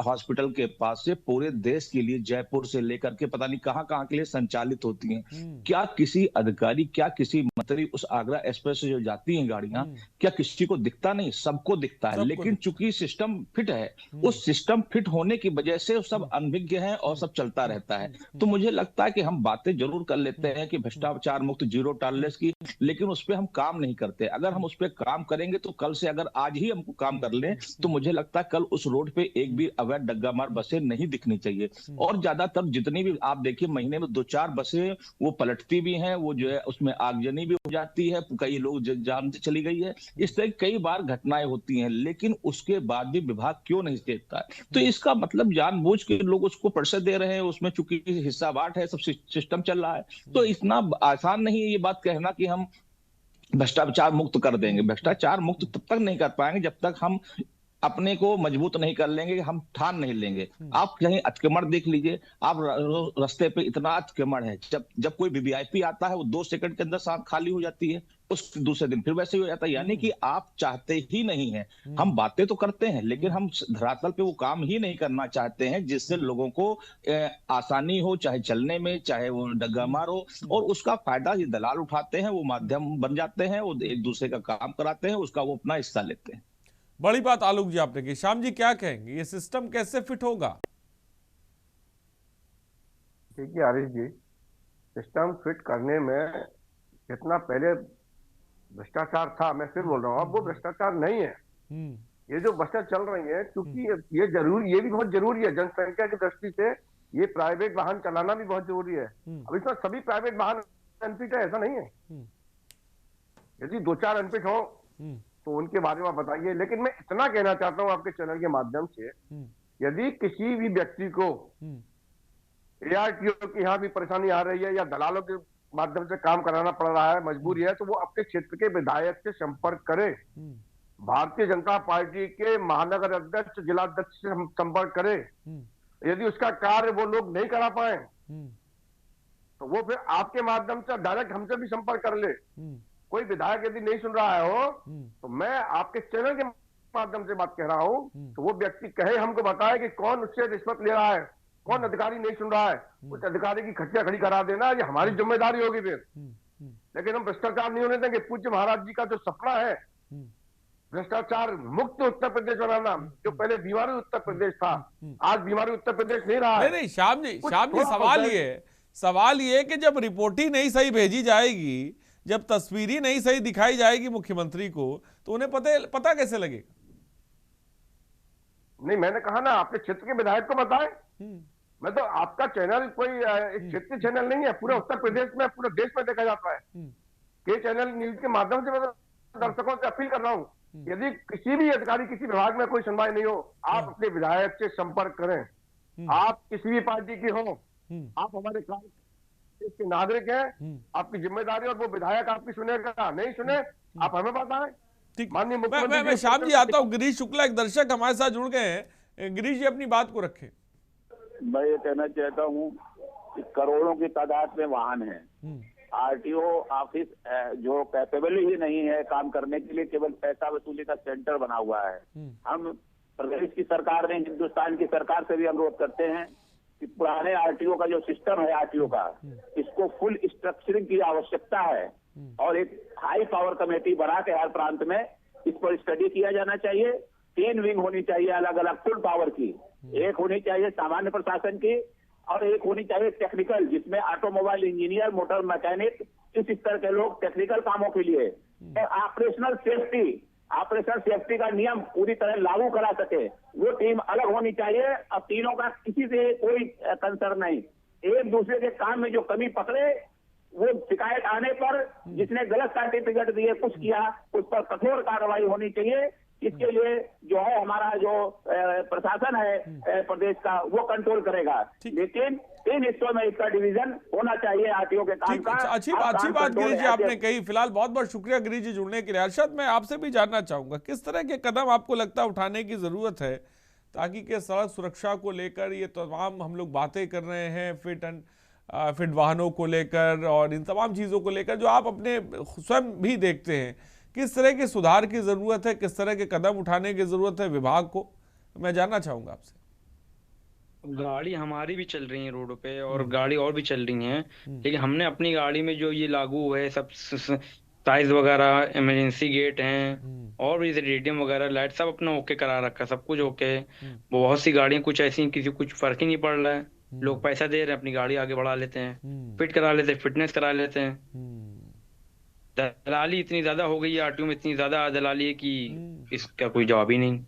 Speaker 9: हॉस्पिटल के पास से पूरे देश के लिए, जयपुर से लेकर के पता नहीं कहां कहां के लिए संचालित होती हैं। क्या किसी अधिकारी, क्या किसी मंत्री उस आगरा एक्सप्रेस से जो जाती हैं गाड़ियां, क्या किसी को दिखता नहीं? सबको दिखता है। लेकिन चूंकि सिस्टम फिट है, उस सिस्टम फिट होने की वजह से सब अनभिज्ञ हैं और सब चलता रहता है। तो मुझे लगता है कि हम बातें जरूर कर लेते हैं कि भ्रष्टाचार मुक्त जीरो टॉलरेंस की, लेकिन उस पर हम काम नहीं करते। अगर हम उस पर काम करेंगे तो कल से, अगर आज ही हमको काम कर लें, तो मुझे लगता है कल उस रोड पे एक भी अवैध डग्गा मार बसें नहीं दिखनी चाहिए। और ज्यादातर जितनी भी आप देखिए, महीने में 2-4 बसें वो पलटती भी हैं, वो जो है उसमें आगजनी भी हो जाती है, कई लोग जान से चली गई है। इस तरह कई बार घटनाएं होती हैं, लेकिन उसके बाद भी विभाग क्यों नहीं देखता है? तो इसका मतलब जानबूझ के लोग उसको प्रेशर दे रहे हैं। उसमें चूंकि हिस्सा बाट है, सब सिस्टम चल रहा है। तो इतना आसान नहीं है ये बात कहना कि हम भ्रष्टाचार मुक्त कर देंगे। भ्रष्टाचार मुक्त तब तक नहीं कर पाएंगे जब तक हम अपने को मजबूत नहीं कर लेंगे, हम ठान नहीं लेंगे। आप कहीं अतिक्रमण देख लीजिए, आप रास्ते पे इतना अतिक्रमण है, जब कोई वीवीआईपी आता है वो 2 सेकंड के अंदर खाली हो जाती है, उस दूसरे दिन फिर वैसे ही हो जाता है। यानी कि आप चाहते ही नहीं है। हम बातें तो करते हैं, लेकिन हम धरातल पे वो काम ही नहीं करना चाहते हैं जिससे लोगों को आसानी हो, चाहे चलने में, चाहे वो डग्गा मार हो। और उसका फायदा ये दलाल उठाते हैं, वो माध्यम बन जाते हैं, वो एक दूसरे का काम कराते हैं, उसका वो अपना हिस्सा लेते हैं।
Speaker 2: बड़ी बात आलोक जी आपने की। श्याम जी क्या कहेंगे, ये सिस्टम कैसे फिट होगा?
Speaker 5: देखिए आरिफ जी, सिस्टम फिट करने में जितना पहले भ्रष्टाचार था, मैं फिर बोल रहा हूँ, अब वो भ्रष्टाचार नहीं है। ये जो बसें चल रही हैं, क्योंकि ये जरूरी, ये भी बहुत जरूरी है जनसंख्या की दृष्टि से, ये प्राइवेट वाहन चलाना भी बहुत जरूरी है। अब इसमें सभी प्राइवेट वाहन अनफिट है ऐसा नहीं है, यदि 2-4 अनफिट हो तो उनके बारे में बताइए। लेकिन मैं इतना कहना चाहता हूं आपके चैनल के माध्यम से, यदि किसी भी व्यक्ति को ARTO की यहाँ भी परेशानी आ रही है या दलालों के माध्यम से काम कराना पड़ रहा है, मजबूरी है, तो वो अपने क्षेत्र के विधायक से संपर्क करे, भारतीय जनता पार्टी के महानगर अध्यक्ष, जिलाध्यक्ष से संपर्क करे। यदि उसका कार्य वो लोग नहीं करा पाए तो वो फिर आपके माध्यम से डायरेक्ट हमसे भी संपर्क कर ले। कोई विधायक यदि नहीं सुन रहा है हो तो मैं आपके चैनल के माध्यम से बात कह रहा हूं, तो वो व्यक्ति कहे, हमको बताए कि कौन उससे रिश्वत ले रहा है, कौन अधिकारी नहीं सुन रहा है, उस अधिकारी की खटिया खड़ी करा देना, ये हमारी जिम्मेदारी होगी फिर। लेकिन हम भ्रष्टाचार नहीं होने देंगे। पूज्य महाराज जी का जो सपना है भ्रष्टाचार मुक्त उत्तर प्रदेश बनाना, जो पहले बीमारी उत्तर प्रदेश था, आज बीमारी उत्तर प्रदेश नहीं रहा है।
Speaker 2: नहीं श्याम जी सवाल ये कि जब रिपोर्ट ही नहीं सही भेजी जाएगी, जब तस्वीर ही नहीं सही दिखाई जाएगी मुख्यमंत्री को, तो उन्हें पता कैसे लगेगा?
Speaker 5: नहीं, मैंने कहा ना, आपके क्षेत्र के विधायक को बताएं। मैं तो, आपका चैनल कोई एक क्षेत्रीय चैनल नहीं है, पूरे उत्तर प्रदेश में, पूरे देश में देखा जाता है। के चैनल न्यूज के माध्यम से मैं दर्शकों से अपील कर रहा हूँ, यदि किसी भी अधिकारी, किसी विभाग में कोई सुनवाई नहीं हो, आप अपने विधायक से संपर्क करें। आप किसी भी पार्टी की हो, आप हमारे देश के नागरिक हैं, आपकी जिम्मेदारी, और वो विधायक आपकी सुनेगा, नहीं सुने आप हमें बताएं।
Speaker 2: ठीक,
Speaker 5: माननीय मुख्यमंत्री।
Speaker 2: मैं श्याम जी आता हूँ। गिरीश शुक्ला एक दर्शक हमारे साथ जुड़ गए हैं। गिरीश जी अपनी बात को रखें।
Speaker 10: मैं ये कहना चाहता हूँ कि करोड़ों की तादाद में वाहन है, RTO ऑफिस जो कैपेबल ही नहीं है काम करने के लिए, केवल पैसा वसूली का सेंटर बना हुआ है। हम प्रदेश की सरकार ने, हिंदुस्तान की सरकार से भी अनुरोध करते हैं कि पुराने RTO का जो सिस्टम है RTO का, इसको फुल स्ट्रक्चरिंग की आवश्यकता है, और एक हाई पावर कमेटी बना के हर प्रांत में इस पर स्टडी किया जाना चाहिए। 3 विंग होनी चाहिए अलग अलग फुल पावर की, एक होनी चाहिए सामान्य प्रशासन की, और एक होनी चाहिए टेक्निकल, जिसमें ऑटोमोबाइल इंजीनियर, मोटर मैकेनिक, इस स्तर के लोग टेक्निकल कामों के लिए, और ऑपरेशनल सेफ्टी का नियम पूरी तरह लागू करा सके, वो टीम अलग होनी चाहिए। अब तीनों का किसी से कोई कंसर्न नहीं, एक दूसरे के काम में जो कमी पकड़े, वो शिकायत आने पर जिसने गलत सर्टिफिकेट दिए, कुछ किया, उस पर कठोर कार्रवाई होनी चाहिए। इसके लिए जो है हमारा जो प्रशासन है प्रदेश का, वो कंट्रोल करेगा। लेकिन 3 हिस्सों में इसका डिवीजन होना चाहिए RTO के काम का।
Speaker 2: अच्छी बात गिरीश जी आपने कही। फिलहाल बहुत बहुत शुक्रिया गिरीश जी जुड़ने के लिए। अरशद, मैं आपसे भी जानना चाहूंगा, किस तरह के कदम आपको लगता है उठाने की जरूरत है ताकि कि सड़क सुरक्षा को लेकर ये तमाम हम लोग बातें कर रहे हैं, फिट वाहनों को लेकर और इन तमाम चीज़ों को लेकर, जो आप अपने स्वयं भी देखते हैं, किस तरह के सुधार की जरूरत है, किस तरह के कदम उठाने की जरूरत है विभाग को, मैं जानना चाहूंगा आपसे।
Speaker 8: गाड़ी हमारी भी चल रही है रोडों पे, और गाड़ी और भी चल रही है, लेकिन हमने अपनी गाड़ी में जो ये लागू है सब साइज वगैरह, इमरजेंसी गेट हैं, और भी रेडियम वगैरह, लाइट सब अपना ओके करा रखा, सब कुछ ओके। बहुत सी गाड़ियां कुछ ऐसी, किसी कुछ फर्क ही नहीं पड़ रहा है, लोग पैसा दे रहे हैं, अपनी गाड़ी आगे बढ़ा लेते हैं, फिट करा लेते हैं, फिटनेस करा लेते हैं। दलाली इतनी ज्यादा हो गई है, RTO में इतनी ज्यादा दलाली है कि इसका कोई जवाब ही नहीं।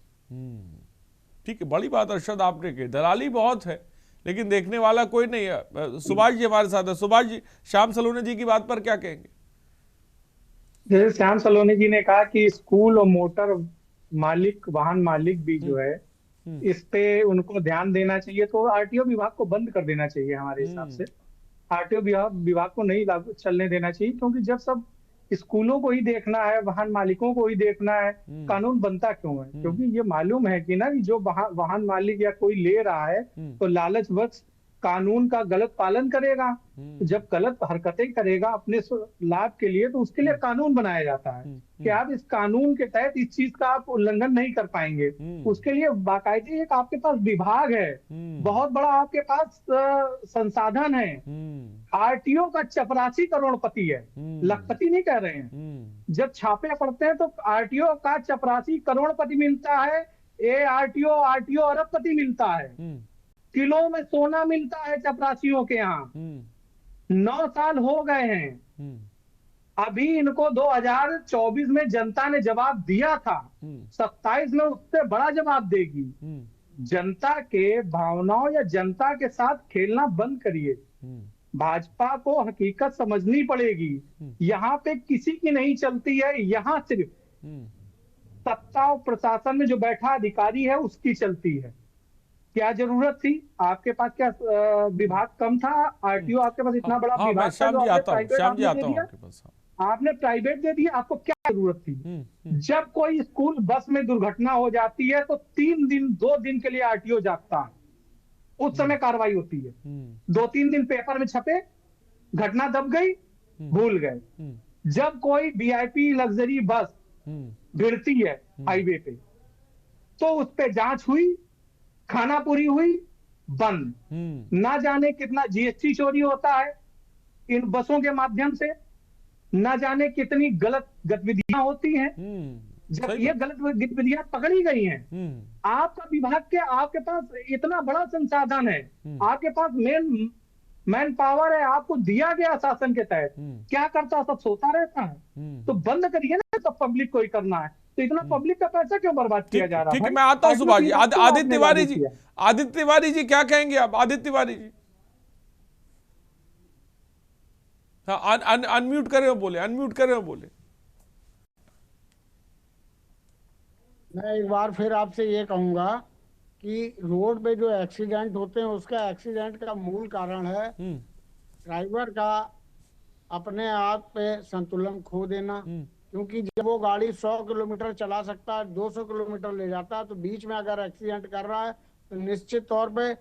Speaker 2: ठीक है, बड़ी बात अरशद आपने की, दलाली बहुत है लेकिन देखने वाला कोई नहीं है। सुभाष जी हमारे साथ है। सुभाष जी, श्याम सलोनी जी की बात पर क्या कहेंगे?
Speaker 6: जैसे श्याम सलोनी जी ने कहा कि स्कूल और मोटर मालिक, वाहन मालिक भी जो है, इस पे उनको ध्यान देना चाहिए, तो RTO विभाग को बंद कर देना चाहिए हमारे हिसाब से। RTO विभाग को नहीं लागू चलने देना चाहिए, क्योंकि जब सब स्कूलों को ही देखना है, वाहन मालिकों को ही देखना है, कानून बनता क्यों है? क्योंकि ये मालूम है कि ना, कि जो वाहन मालिक या कोई ले रहा है तो लालचवश कानून का गलत पालन करेगा। जब गलत हरकतें करेगा अपने लाभ के लिए, तो उसके लिए कानून बनाया जाता है कि आप इस कानून के तहत इस चीज का आप उल्लंघन नहीं कर पाएंगे। उसके लिए बाकायदे एक आपके पास विभाग है, बहुत बड़ा आपके पास संसाधन है। RTO का 84 करोड़पति है, लखपति नहीं कह रहे हैं। जब छापे पड़ते हैं तो RTO का 84 करोड़पति मिलता है, RTO अरबपति मिलता है। किलो में सोना मिलता है चपरासियों के यहाँ। 9 साल हो गए हैं, अभी इनको 2024 में जनता ने जवाब दिया था, 27 में उससे बड़ा जवाब देगी। जनता के भावनाओं या जनता के साथ खेलना बंद करिए। भाजपा को हकीकत समझनी पड़ेगी। यहाँ पे किसी की नहीं चलती है, यहाँ सिर्फ सत्ता और प्रशासन में जो बैठा अधिकारी है उसकी चलती है। क्या जरूरत थी? आपके पास क्या विभाग कम था? आरटीओ आपके पास इतना बड़ा विभाग था,
Speaker 2: श्याम जी आता हूं आपके पास।
Speaker 6: आपने प्राइवेट दे दिया, आपको क्या जरूरत थी? जब कोई स्कूल बस में दुर्घटना हो जाती है तो 3 दिन 2 दिन के लिए आरटीओ जागता है, उस समय कार्रवाई होती है। 2-3 दिन पेपर में छपे, घटना दब गई, भूल गए। जब कोई वीआईपी लग्जरी बस भिड़ती है हाईवे पे तो उस पे जांच हुई, खानापुरी हुई, बंद। ना जाने कितना जीएसटी चोरी होता है इन बसों के माध्यम से, ना जाने कितनी गलत गतिविधियां होती हैं। जब ये गलत गतिविधियां पकड़ी गई हैं, आपका विभाग के आपके पास इतना बड़ा संसाधन है, आपके पास मैन पावर है, आपको दिया गया शासन के तहत, क्या करता? सब सोता रहता है। तो बंद करिए ना, सब पब्लिक को ही करना है। तो इतना पब्लिक का पैसा क्यों बर्बाद किया जा रहा है?
Speaker 2: ठीक है, मैं आता हूं सुभाष जी। आदित्य तिवारी जी, आदित्य तिवारी जी क्या कहेंगे आप? आदित्य तिवारी जी, हाँ, अनम्यूट करे हो बोले, अनम्यूट करे हो बोले।
Speaker 4: मैं एक बार फिर आपसे ये कहूंगा कि रोड पे जो एक्सीडेंट होते हैं उसका एक्सीडेंट का मूल कारण है ड्राइवर का अपने आप पे संतुलन खो देना। क्योंकि जब वो गाड़ी 100 किलोमीटर चला सकता है, 200 किलोमीटर ले जाता है, तो बीच में अगर एक्सीडेंट कर रहा है तो निश्चित तौर पे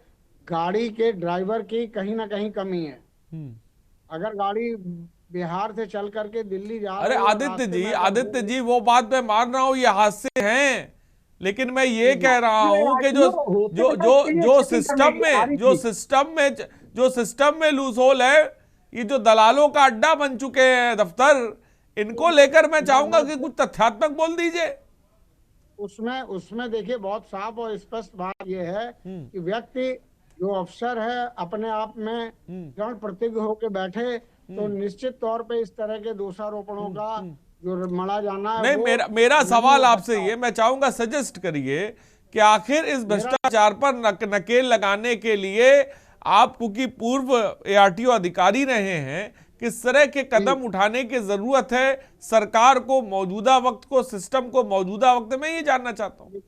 Speaker 4: गाड़ी के ड्राइवर की कहीं ना कहीं कमी है। अगर गाड़ी बिहार से चल करके दिल्ली जा
Speaker 2: अरे आदित्य जी वो बात मैं मान रहा हूँ, ये हादसे हैं, लेकिन मैं ये कह रहा हूँ कि जो सिस्टम में लूज होल है, ये जो दलालों का अड्डा बन चुके हैं दफ्तर, इनको लेकर मैं चाहूंगा कि कुछ तथ्यात्मक बोल दीजिए।
Speaker 4: उसमें देखिए बहुत साफ और स्पष्ट बात यह है कि व्यक्ति जो अफसर है अपने आप में दृढ़ प्रतिज्ञ होकर बैठे तो निश्चित तौर पे इस तरह के दोषारोपणों का जो मढ़ा जाना है।
Speaker 2: नहीं, मेरा सवाल आपसे ये, मैं चाहूंगा सजेस्ट करिए कि आखिर इस भ्रष्टाचार पर नकेल लगाने के लिए आप, क्योंकि पूर्व एआरटीओ अधिकारी रहे हैं, किस तरह के कदम उठाने की जरूरत है सरकार को मौजूदा वक्त को, सिस्टम को मौजूदा वक्त में, ये जानना चाहता हूँ।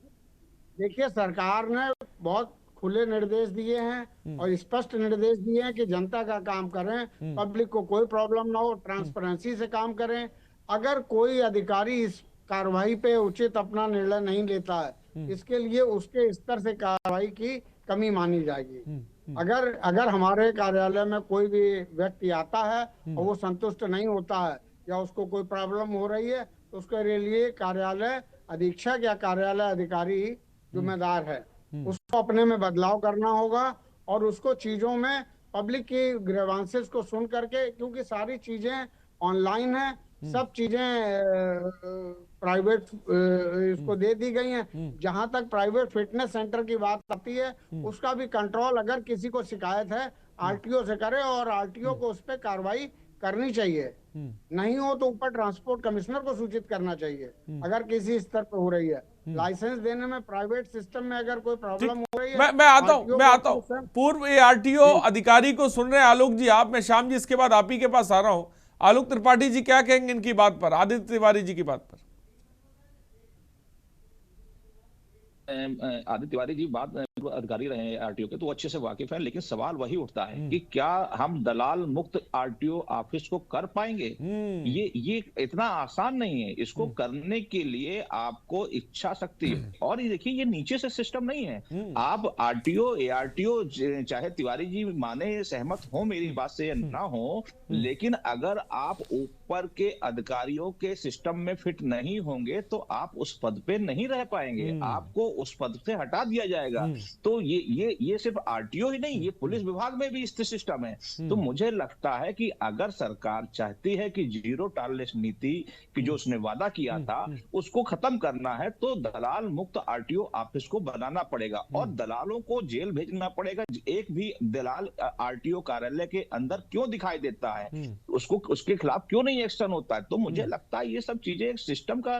Speaker 4: देखिए, सरकार ने बहुत खुले निर्देश दिए हैं और स्पष्ट निर्देश दिए हैं कि जनता का काम करें, पब्लिक को कोई प्रॉब्लम ना हो, ट्रांसपेरेंसी से काम करें। अगर कोई अधिकारी इस कार्रवाई पे उचित अपना निर्णय नहीं लेता है, इसके लिए उसके स्तर से कार्रवाई की कमी मानी जाएगी। अगर हमारे कार्यालय में कोई भी व्यक्ति आता है और वो संतुष्ट नहीं होता है या उसको कोई प्रॉब्लम हो रही है, तो उसके लिए कार्यालय अधीक्षक या कार्यालय अधिकारी जिम्मेदार है। उसको अपने में बदलाव करना होगा और उसको चीजों में पब्लिक की ग्रीवांसेस को सुन करके, क्योंकि सारी चीजें ऑनलाइन है, सब चीजें प्राइवेट इसको दे दी गई हैं। जहां तक प्राइवेट फिटनेस सेंटर की बात आती है, उसका भी कंट्रोल अगर किसी को शिकायत है आरटीओ से करे और आरटीओ को उस पर कार्रवाई करनी चाहिए। नहीं हो तो ऊपर ट्रांसपोर्ट कमिश्नर को सूचित करना चाहिए अगर किसी स्तर पर हो रही है। लाइसेंस देने में प्राइवेट सिस्टम में अगर कोई प्रॉब्लम हो रही है,
Speaker 2: मैं आता हूं पूर्व एआरटीओ अधिकारी को सुन रहे हैं आलोक जी आप। मैं श्याम जी इसके बाद आप ही के पास आ रहा हूं। आलोक त्रिपाठी जी क्या कहेंगे इनकी बात पर, आदित्य तिवारी जी की बात पर?
Speaker 9: आदित्य तिवारी जी बात अधिकारी रहे हैं आरटीओ के, तो अच्छे से वाकिफ है, लेकिन सवाल वही उठता है कि क्या हम दलाल मुक्त आरटीओ ऑफिस को कर पाएंगे? ये इतना आसान नहीं है। इसको करने के लिए आपको इच्छा शक्ति है, और ये देखिए ये नीचे से सिस्टम नहीं है। आप आरटीओ एआरटीओ चाहे तिवारी जी माने सहमत हो मेरी बात से या ना हो, लेकिन अगर आप ऊपर के अधिकारियों के सिस्टम में फिट नहीं होंगे तो आप उस पद पे नहीं रह पाएंगे, आपको उस पद से हटा दिया जाएगा। तो ये सिर्फ आरटीओ ही नहीं, ये पुलिस विभाग में भी स्थित सिस्टम है। तो मुझे लगता है कि अगर सरकार चाहती है कि जीरो टॉलरेंस नीति की जो उसने वादा किया था उसको खत्म करना है, तो दलाल मुक्त आरटीओ ऑफिस को बनाना पड़ेगा और दलालों को जेल भेजना पड़ेगा। एक भी दलाल आरटीओ कार्यालय के अंदर क्यों दिखाई देता है उसको उसके खिलाफ क्यों नहीं एक्शन होता है? तो मुझे लगता है ये सब चीजें एक सिस्टम का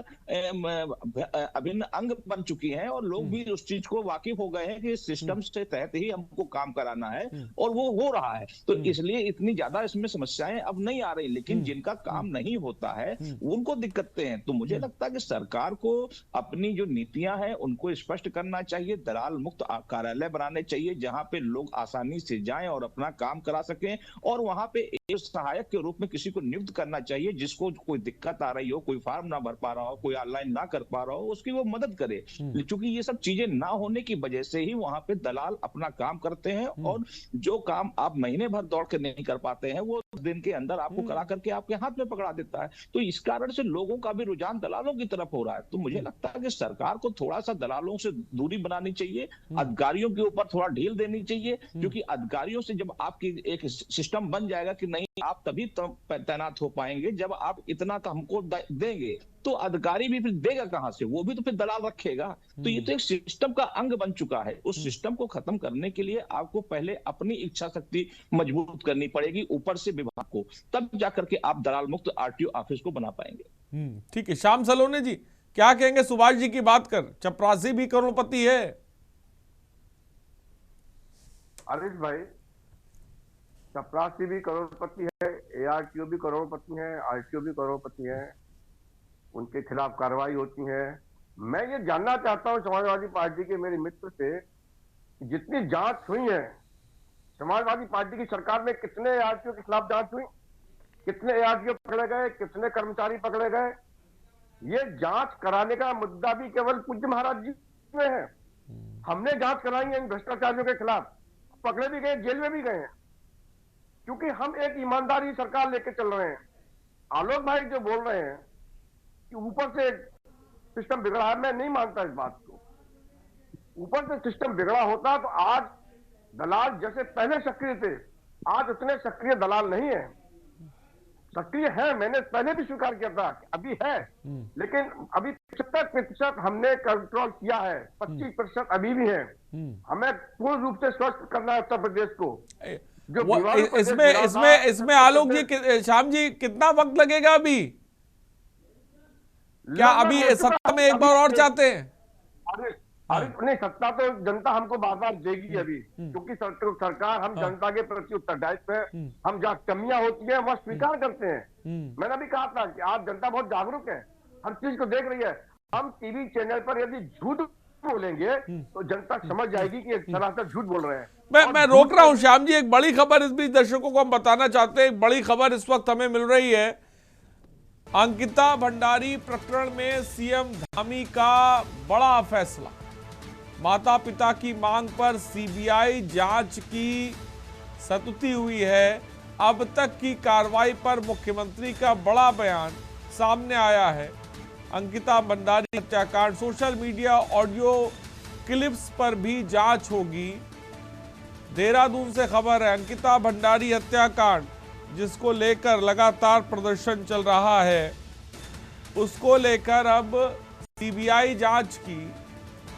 Speaker 9: अभिन्न अंग बन चुकी हैं और लोग भी उस चीज को वाकिफ हो गए हैं कि इस सिस्टम से तहत ही हमको काम कराना है और वो हो रहा है। तो इसलिए इतनी ज्यादा इसमें समस्याएं अब नहीं आ रही, लेकिन जिनका काम नहीं होता है उनको दिक्कतें हैं। तो मुझे लगता है कि सरकार को अपनी जो नीतियां हैं उनको स्पष्ट करना चाहिए, दलाल मुक्त कार्यालय बनाने चाहिए जहां पे लोग आसानी से जाएं और अपना काम करा सकें, और वहां पे एक सहायक के रूप में किसी को नियुक्त करना चाहिए जिसको कोई दिक्कत आ रही हो, कोई फॉर्म ना भर पा रहा हो, कोई ऑनलाइन ना कर पा रहा हो, उसकी वो मदद करे। क्योंकि ये सब चीजें ना होने की वजह से ही वहां पे दलाल अपना काम करते हैं और जो काम आप महीने भर दौड़ के नहीं कर पाते हैं वो दिन के अंदर आपको करा करके आपके हाथ में पकड़ा देता है। तो इस कारण से लोगों का भी रुझान दलालों की तरफ हो रहा है। तो मुझे लगता है कि सरकार को थोड़ा सा दलालों से दूरी बनानी चाहिए, अधिकारियों के ऊपर थोड़ा ढील देनी चाहिए, क्योंकि अधिकारियों से जब आपकी एक सिस्टम बन जाएगा कि नहीं आप तभी तैनात हो पाएंगे जब आप इतना तो हमको देंगे, तो अधिकारी भी फिर देगा कहां से? वो भी तो फिर दलाल रखेगा। तो ये तो एक सिस्टम का अंग बन चुका है। उस सिस्टम को खत्म करने के लिए आपको पहले अपनी इच्छा शक्ति मजबूत करनी पड़ेगी ऊपर से विभाग को, तब जाकर के आप दलाल मुक्त आरटीओ ऑफिस को बना पाएंगे।
Speaker 2: ठीक है, श्याम सलोने जी क्या कहेंगे सुभाष जी की बात कर? चपरासी भी करोड़पति है।
Speaker 5: आरिफ भाई, चपरासी भी करोड़पति है, एआरटीओ भी करोड़पति है, आरटीओ भी करोड़पति है, उनके खिलाफ कार्रवाई होती है। मैं ये जानना चाहता हूं समाजवादी पार्टी के मेरे मित्र से, जितनी जांच हुई है समाजवादी पार्टी की सरकार में, कितने एआरटीओ के खिलाफ जांच हुई, कितने एआरटीओ पकड़े गए, कितने कर्मचारी पकड़े गए? ये जांच कराने का मुद्दा भी केवल पूज्य महाराज जी में है। हमने जांच कराई है इन भ्रष्टाचारियों के खिलाफ, पकड़े भी गए, जेल में भी गए हैं, क्योंकि हम एक ईमानदारी सरकार लेके चल रहे हैं। आलोक भाई जो बोल रहे हैं कि ऊपर से सिस्टम बिगड़ा है, मैं नहीं मानता इस बात को। ऊपर से सिस्टम बिगड़ा होता तो आज दलाल जैसे पहले सक्रिय थे, आज उतने सक्रिय दलाल नहीं है। सक्रिय है, मैंने पहले भी स्वीकार किया था, अभी है, लेकिन अभी 75% हमने कंट्रोल किया है, 25% अभी भी है। हमें पूर्ण रूप से स्वस्थ करना है उत्तर प्रदेश को।
Speaker 2: इसमें आलोक जी, श्याम जी, कितना वक्त लगेगा अभी? क्या अभी सत्ता में एक बार और चाहते हैं?
Speaker 5: अरे नहीं, सत्ता तो जनता हमको बार बार देगी अभी, क्योंकि सरकार, हम जनता के प्रति उत्तरदायित्व है, हम जहाँ कमियां होती है वह स्वीकार करते हैं। मैंने भी कहा था कि आज जनता बहुत जागरूक है, हर चीज को देख रही है। हम टीवी चैनल पर यदि झूठ बोलेंगे तो जनता समझ जाएगी कि एक सरासर झूठ बोल रहे हैं।
Speaker 2: मैं रोक रहा हूं श्याम जी, एक बड़ी खबर इस बीच दर्शकों को हम बताना चाहते हैं। एक बड़ी खबर इस वक्त हमें मिल रही है। अंकिता भंडारी प्रकरण में सीएम धामी का बड़ा फैसला। माता पिता की मांग पर सीबीआई जांच की सतुति हुई है। अब तक की कार्रवाई पर मुख्यमंत्री का बड़ा बयान सामने आया है। अंकिता भंडारी हत्याकांड, सोशल मीडिया ऑडियो क्लिप्स पर भी जांच होगी। देहरादून से खबर है, अंकिता भंडारी हत्याकांड जिसको लेकर लगातार प्रदर्शन चल रहा है, उसको लेकर अब सीबीआई जांच की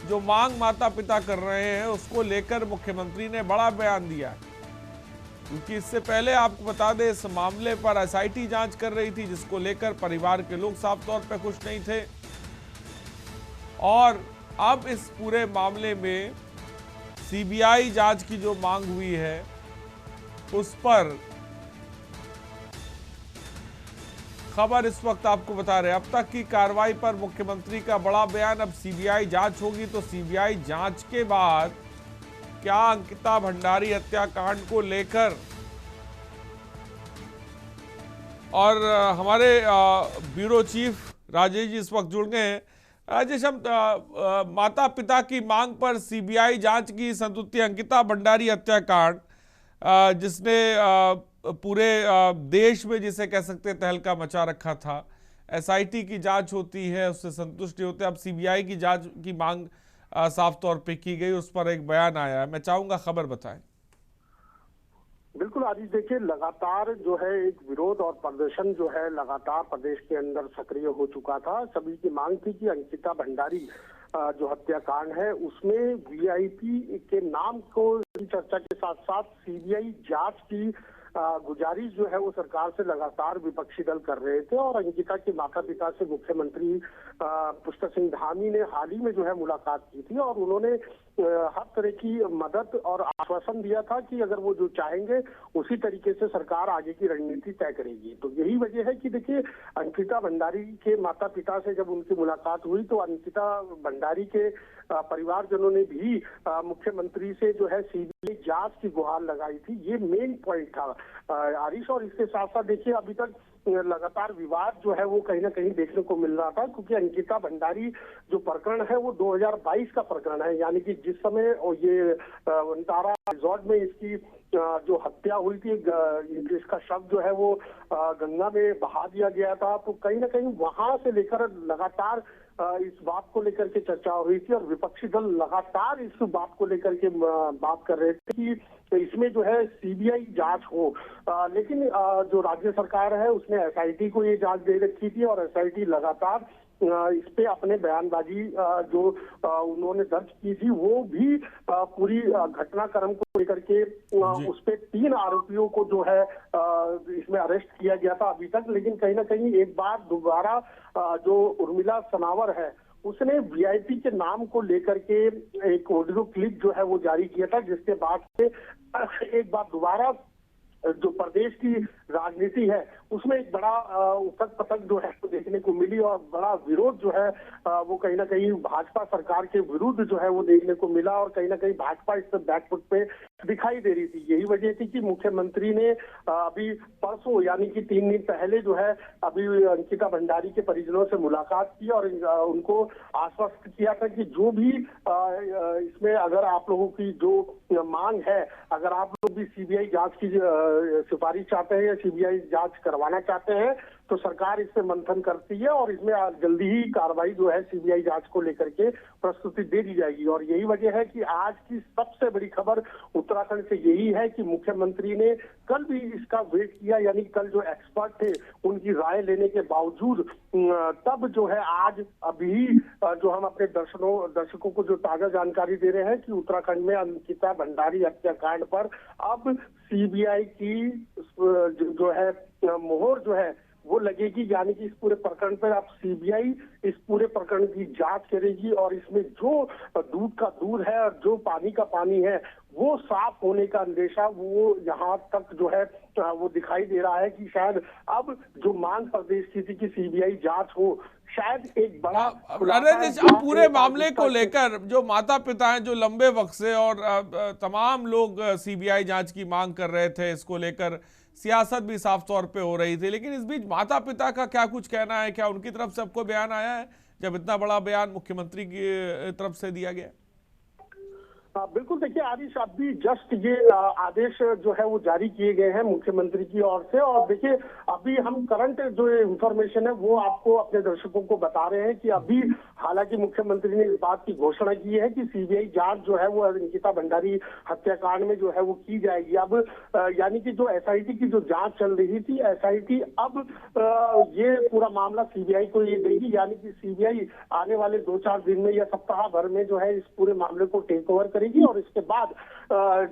Speaker 2: जो मांग माता पिता कर रहे हैं उसको लेकर मुख्यमंत्री ने बड़ा बयान दिया है। क्योंकि इससे पहले आपको बता दें, इस मामले पर एसआईटी जांच कर रही थी, जिसको लेकर परिवार के लोग साफ तौर पर खुश नहीं थे। और अब इस पूरे मामले में सीबीआई जांच की जो मांग हुई है उस पर खबर इस वक्त आपको बता रहे हैं। अब तक की कार्रवाई पर मुख्यमंत्री का बड़ा बयान। अब सीबीआई जांच होगी, तो सीबीआई जांच के बाद क्या अंकिता भंडारी हत्याकांड को लेकर, और हमारे ब्यूरो चीफ राजेश जी इस वक्त जुड़ गए हैं। राजेश, हम माता पिता की मांग पर सीबीआई जांच की संतुष्टि, अंकिता भंडारी हत्याकांड जिसने पूरे देश में, जिसे कह सकते हैं, तहलका मचा रखा था, एसआईटी की जांच होती है, उससे संतुष्ट नहीं होते। अब सीबीआई की जांच की मांग साफ तौर पे की गई, उस पर एक बयान आया है। मैं चाहूंगा खबर बताएं।
Speaker 11: बिल्कुल आदित्य, देखिए लगातार जो है एक विरोध और प्रदर्शन जो है लगातार प्रदेश के अंदर सक्रिय हो चुका था। सभी की मांग थी कि अंकिता भंडारी जो हत्याकांड है उसमें वीआईपी के नाम को चर्चा के साथ साथ सीबीआई जांच की गुजारिश जो है वो सरकार से लगातार विपक्षी दल कर रहे थे। और अंकिता के माता पिता से मुख्यमंत्री पुष्कर सिंह धामी ने हाल ही में जो है मुलाकात की थी और उन्होंने हर तरह की मदद और आश्वासन दिया था कि अगर वो जो चाहेंगे उसी तरीके से सरकार आगे की रणनीति तय करेगी। तो यही वजह है कि देखिए, अंकिता भंडारी के माता पिता से जब उनकी मुलाकात हुई तो अंकिता भंडारी के परिवारजनों ने भी मुख्यमंत्री से जो है सीबीआई जांच की गुहार लगाई थी। ये मेन पॉइंट था आरिश। और इसके साथ साथ देखिए, अभी तक लगातार विवाद जो है वो कहीं ना कहीं देखने को मिल रहा था, क्योंकि अंकिता भंडारी जो प्रकरण है वो 2022 का प्रकरण है, यानी कि जिस समय ये वनतारा रिजॉर्ट में इसकी जो हत्या हुई थी, इसका शव जो है वो गंगा में बहा दिया गया था। तो कहीं ना कहीं वहां से लेकर लगातार इस बात को लेकर के चर्चा हो रही थी और विपक्षी दल लगातार इस बात को लेकर के बात कर रहे थे कि इसमें जो है सीबीआई जांच हो। लेकिन जो राज्य सरकार है उसने एसआईटी को ये जांच दे रखी थी और एसआईटी लगातार इस पे अपने बयानबाजी जो उन्होंने दर्ज की थी वो भी पूरी घटनाक्रम को लेकर के उस पे 3 आरोपियों को जो है इसमें अरेस्ट किया गया था अभी तक। लेकिन कहीं ना कहीं एक बार दोबारा जो उर्मिला सनावर है उसने वीआईपी के नाम को लेकर के एक ऑडियो क्लिप जो है वो जारी किया था, जिसके बाद से एक बार दोबारा जो प्रदेश की राजनीति है उसमें एक बड़ा उथक पथक जो है वो देखने को मिली और बड़ा विरोध जो है वो कहीं ना कहीं भाजपा सरकार के विरुद्ध जो है वो देखने को मिला और कहीं ना कहीं भाजपा इस बैकफुट पे दिखाई दे रही थी। यही वजह थी कि मुख्यमंत्री ने अभी परसों यानी कि 3 दिन पहले जो है अभी अंकिता भंडारी के परिजनों से मुलाकात की और उनको आश्वस्त किया था कि जो भी इसमें अगर आप लोगों की जो मांग है, अगर आप लोग भी सीबीआई जांच की सिफारिश चाहते हैं या सीबीआई जांच करवाना चाहते हैं तो सरकार इस पे मंथन करती है और इसमें जल्दी ही कार्रवाई जो है सीबीआई जांच को लेकर के प्रस्तुति दे दी जाएगी। और यही वजह है कि आज की सबसे बड़ी खबर उत्तराखंड से यही है कि मुख्यमंत्री ने कल भी इसका वेट किया, यानी कल जो एक्सपर्ट थे उनकी राय लेने के बावजूद तब जो है आज अभी जो हम अपने दर्शकों को जो ताजा जानकारी दे रहे हैं कि उत्तराखंड में अंकिता भंडारी हत्याकांड पर अब सीबीआई की जो है मोहर जो है वो लगेगी, यानी कि इस पूरे प्रकरण पर अब सीबीआई इस पूरे प्रकरण की जांच करेगी और इसमें जो दूध का दूध है और जो पानी का पानी है वो साफ होने का अंदेशा वो यहाँ तक जो है वो दिखाई दे रहा है कि शायद अब जो मांग प्रदेश की थी कि सीबीआई जांच हो, शायद एक बड़ा
Speaker 2: अब पूरे मामले को लेकर जो माता पिता हैं जो लंबे वक्त से और तमाम लोग सीबीआई जांच की मांग कर रहे थे, इसको लेकर सियासत भी साफ तौर पे हो रही थी, लेकिन इस बीच माता पिता का क्या कुछ कहना है? क्या उनकी तरफ से आपको बयान आया है जब इतना बड़ा बयान मुख्यमंत्री की तरफ से दिया गया?
Speaker 11: बिल्कुल, देखिए आरिश, अभी जस्ट ये आदेश जो है वो जारी किए गए हैं मुख्यमंत्री की ओर से। और देखिए अभी हम करंट जो इंफॉर्मेशन है वो आपको अपने दर्शकों को बता रहे हैं कि अभी हालांकि मुख्यमंत्री ने इस बात की घोषणा की है कि सीबीआई जांच जो है वो अंकिता भंडारी हत्याकांड में जो है वो की जाएगी। अब यानी कि जो एसआईटी की जो जांच चल रही थी, एसआईटी अब ये पूरा मामला सीबीआई को ये देगी, यानी कि सीबीआई आने वाले 2-4 दिन में या सप्ताह भर में जो है इस पूरे मामले को टेक ओवर करेगी और इसके बाद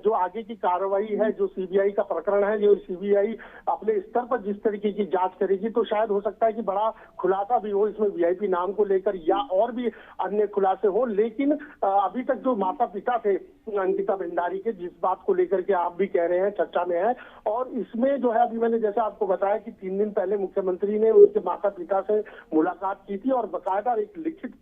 Speaker 11: जो आगे की कार्रवाई है, जो सीबीआई का प्रकरण है, जो सीबीआई अपने स्तर पर जिस तरीके की जांच करेगी तो शायद हो सकता है कि बड़ा खुलासा भी हो इसमें वीआईपी नाम को लेकर या और भी अन्य खुलासे हो। लेकिन अभी तक जो माता पिता थे अंकिता भंडारी के, जिस बात को लेकर के आप भी कह रहे हैं चर्चा में है, और इसमें जो है अभी मैंने जैसे आपको बताया कि 3 दिन पहले मुख्यमंत्री ने उनके माता पिता से मुलाकात की थी और बाकायदा एक लिखित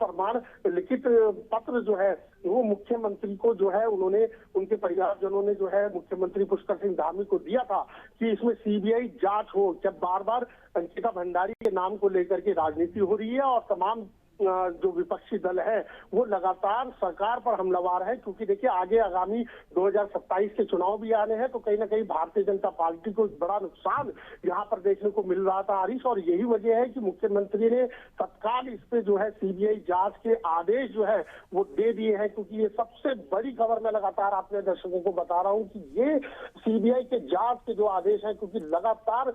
Speaker 11: पत्र जो है वो मुख्यमंत्री को जो है उन्होंने उनके परिवारजनों ने जो है मुख्यमंत्री पुष्कर सिंह धामी को दिया था कि इसमें सीबीआई जांच हो। जब बार बार अंकिता भंडारी के नाम को लेकर के राजनीति हो रही है और तमाम जो विपक्षी दल है वो लगातार सरकार पर हमलावर है, क्योंकि देखिए आगे आगामी 2027 के चुनाव भी आने हैं तो कहीं ना कहीं भारतीय जनता पार्टी को बड़ा नुकसान यहाँ पर देखने को मिल रहा था आरिश। और यही वजह है कि मुख्यमंत्री ने तत्काल इस पे जो है सीबीआई जांच के आदेश जो है वो दे दिए हैं, क्योंकि ये सबसे बड़ी खबर मैं लगातार अपने दर्शकों को बता रहा हूँ कि ये सीबीआई के जांच के जो आदेश है, क्योंकि लगातार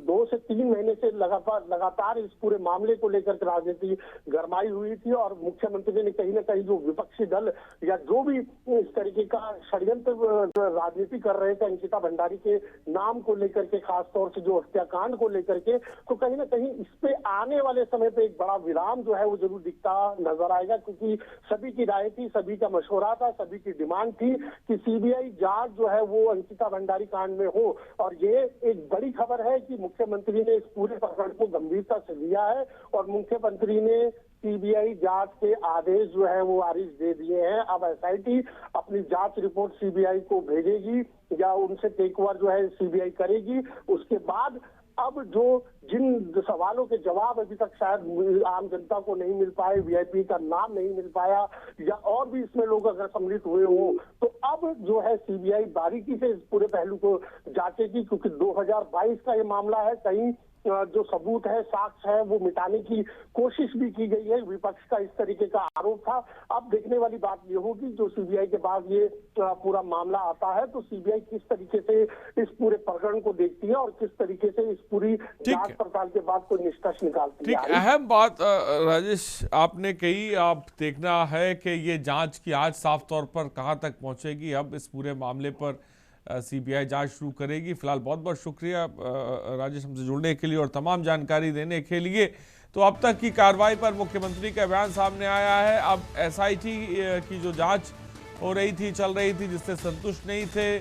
Speaker 11: 2 से 3 महीने से लगातार इस पूरे मामले को लेकर राजनीति बड़ी गरमाई हुई थी और मुख्यमंत्री ने कहीं ना कहीं जो विपक्षी दल या जो भी इस तरीके का षड्यंत्र राजनीति कर रहे थे अंकिता भंडारी के नाम को लेकर के, खासतौर से जो हत्याकांड को लेकर के, तो कहीं ना कहीं इस पे आने वाले समय पे एक बड़ा विराम जो है वो जरूर दिखता नजर आएगा, क्योंकि सभी की राय थी, सभी का मशवरा था, सभी की डिमांड थी कि सीबीआई जांच जो है वो अंकिता भंडारी कांड में हो। और ये एक बड़ी खबर है कि मुख्यमंत्री ने इस पूरे प्रकरण को गंभीरता से लिया है और मुख्यमंत्री ने सीबीआई जांच के आदेश जो है वो खारिज दे दिए हैं। अब एसआईटी अपनी जांच रिपोर्ट सीबीआई को भेजेगी या उनसे टेक ओवर जो है सीबीआई करेगी। उसके बाद अब जो जिन सवालों के जवाब अभी तक शायद आम जनता को नहीं मिल पाए, वीआईपी का नाम नहीं मिल पाया या और भी इसमें लोग अगर सम्मिलित हुए हो, तो अब जो है सीबीआई बारीकी से इस पूरे पहलू को जांचेगी, क्योंकि 2022 का ये मामला है। कहीं जो सबूत है, साक्ष्य है, वो मिटाने की कोशिश भी की गई है। विपक्ष का इस तरीके का आरोप था। अब देखने वाली बात ये होगी, जो सीबीआई के पास ये पूरा मामला आता है तो सीबीआई किस तरीके से इस पूरे प्रकरण को देखती है और किस तरीके से इस पूरी जांच पड़ताल के बाद कोई निष्कर्ष निकालती है।
Speaker 2: अहम बात राजेश आपने कही, आप देखना है कि ये जांच की आज साफ तौर पर कहां तक पहुंचेगी। अब इस पूरे मामले पर सीबीआई जांच शुरू करेगी। फिलहाल बहुत बहुत शुक्रिया राजेश हमसे जुड़ने के लिए और तमाम जानकारी देने के लिए। तो अब तक की कार्रवाई पर मुख्यमंत्री का बयान सामने आया है। अब एसआईटी की जो जांच हो रही थी, चल रही थी, जिससे संतुष्ट नहीं थे,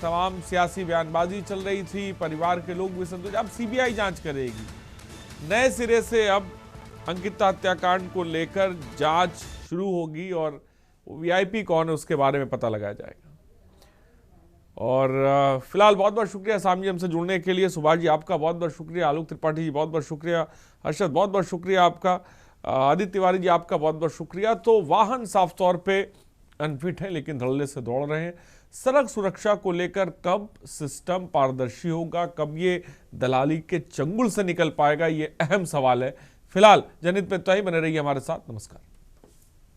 Speaker 2: तमाम सियासी बयानबाजी चल रही थी, परिवार के लोग भी संतुष्ट। अब सीबीआई जांच करेगी नए सिरे से। अब अंकिता हत्याकांड को लेकर जांच शुरू होगी और वीआईपी कौन है उसके बारे में पता लगाया जाएगा। और फिलहाल बहुत बहुत शुक्रिया सामी हमसे जुड़ने के लिए। सुभाष जी आपका बहुत बहुत शुक्रिया, आलोक त्रिपाठी जी बहुत बहुत शुक्रिया, हर्षद बहुत बहुत शुक्रिया आपका, आदित्य तिवारी जी आपका बहुत बहुत शुक्रिया। तो वाहन साफ तौर पे अनफिट है लेकिन धड़ल्ले से दौड़ रहे हैं। सड़क सुरक्षा को लेकर कब सिस्टम पारदर्शी होगा, कब ये दलाली के चंगुल से निकल पाएगा, ये अहम सवाल है। फिलहाल जनहित में तो ही बने रहिए हमारे साथ। नमस्कार।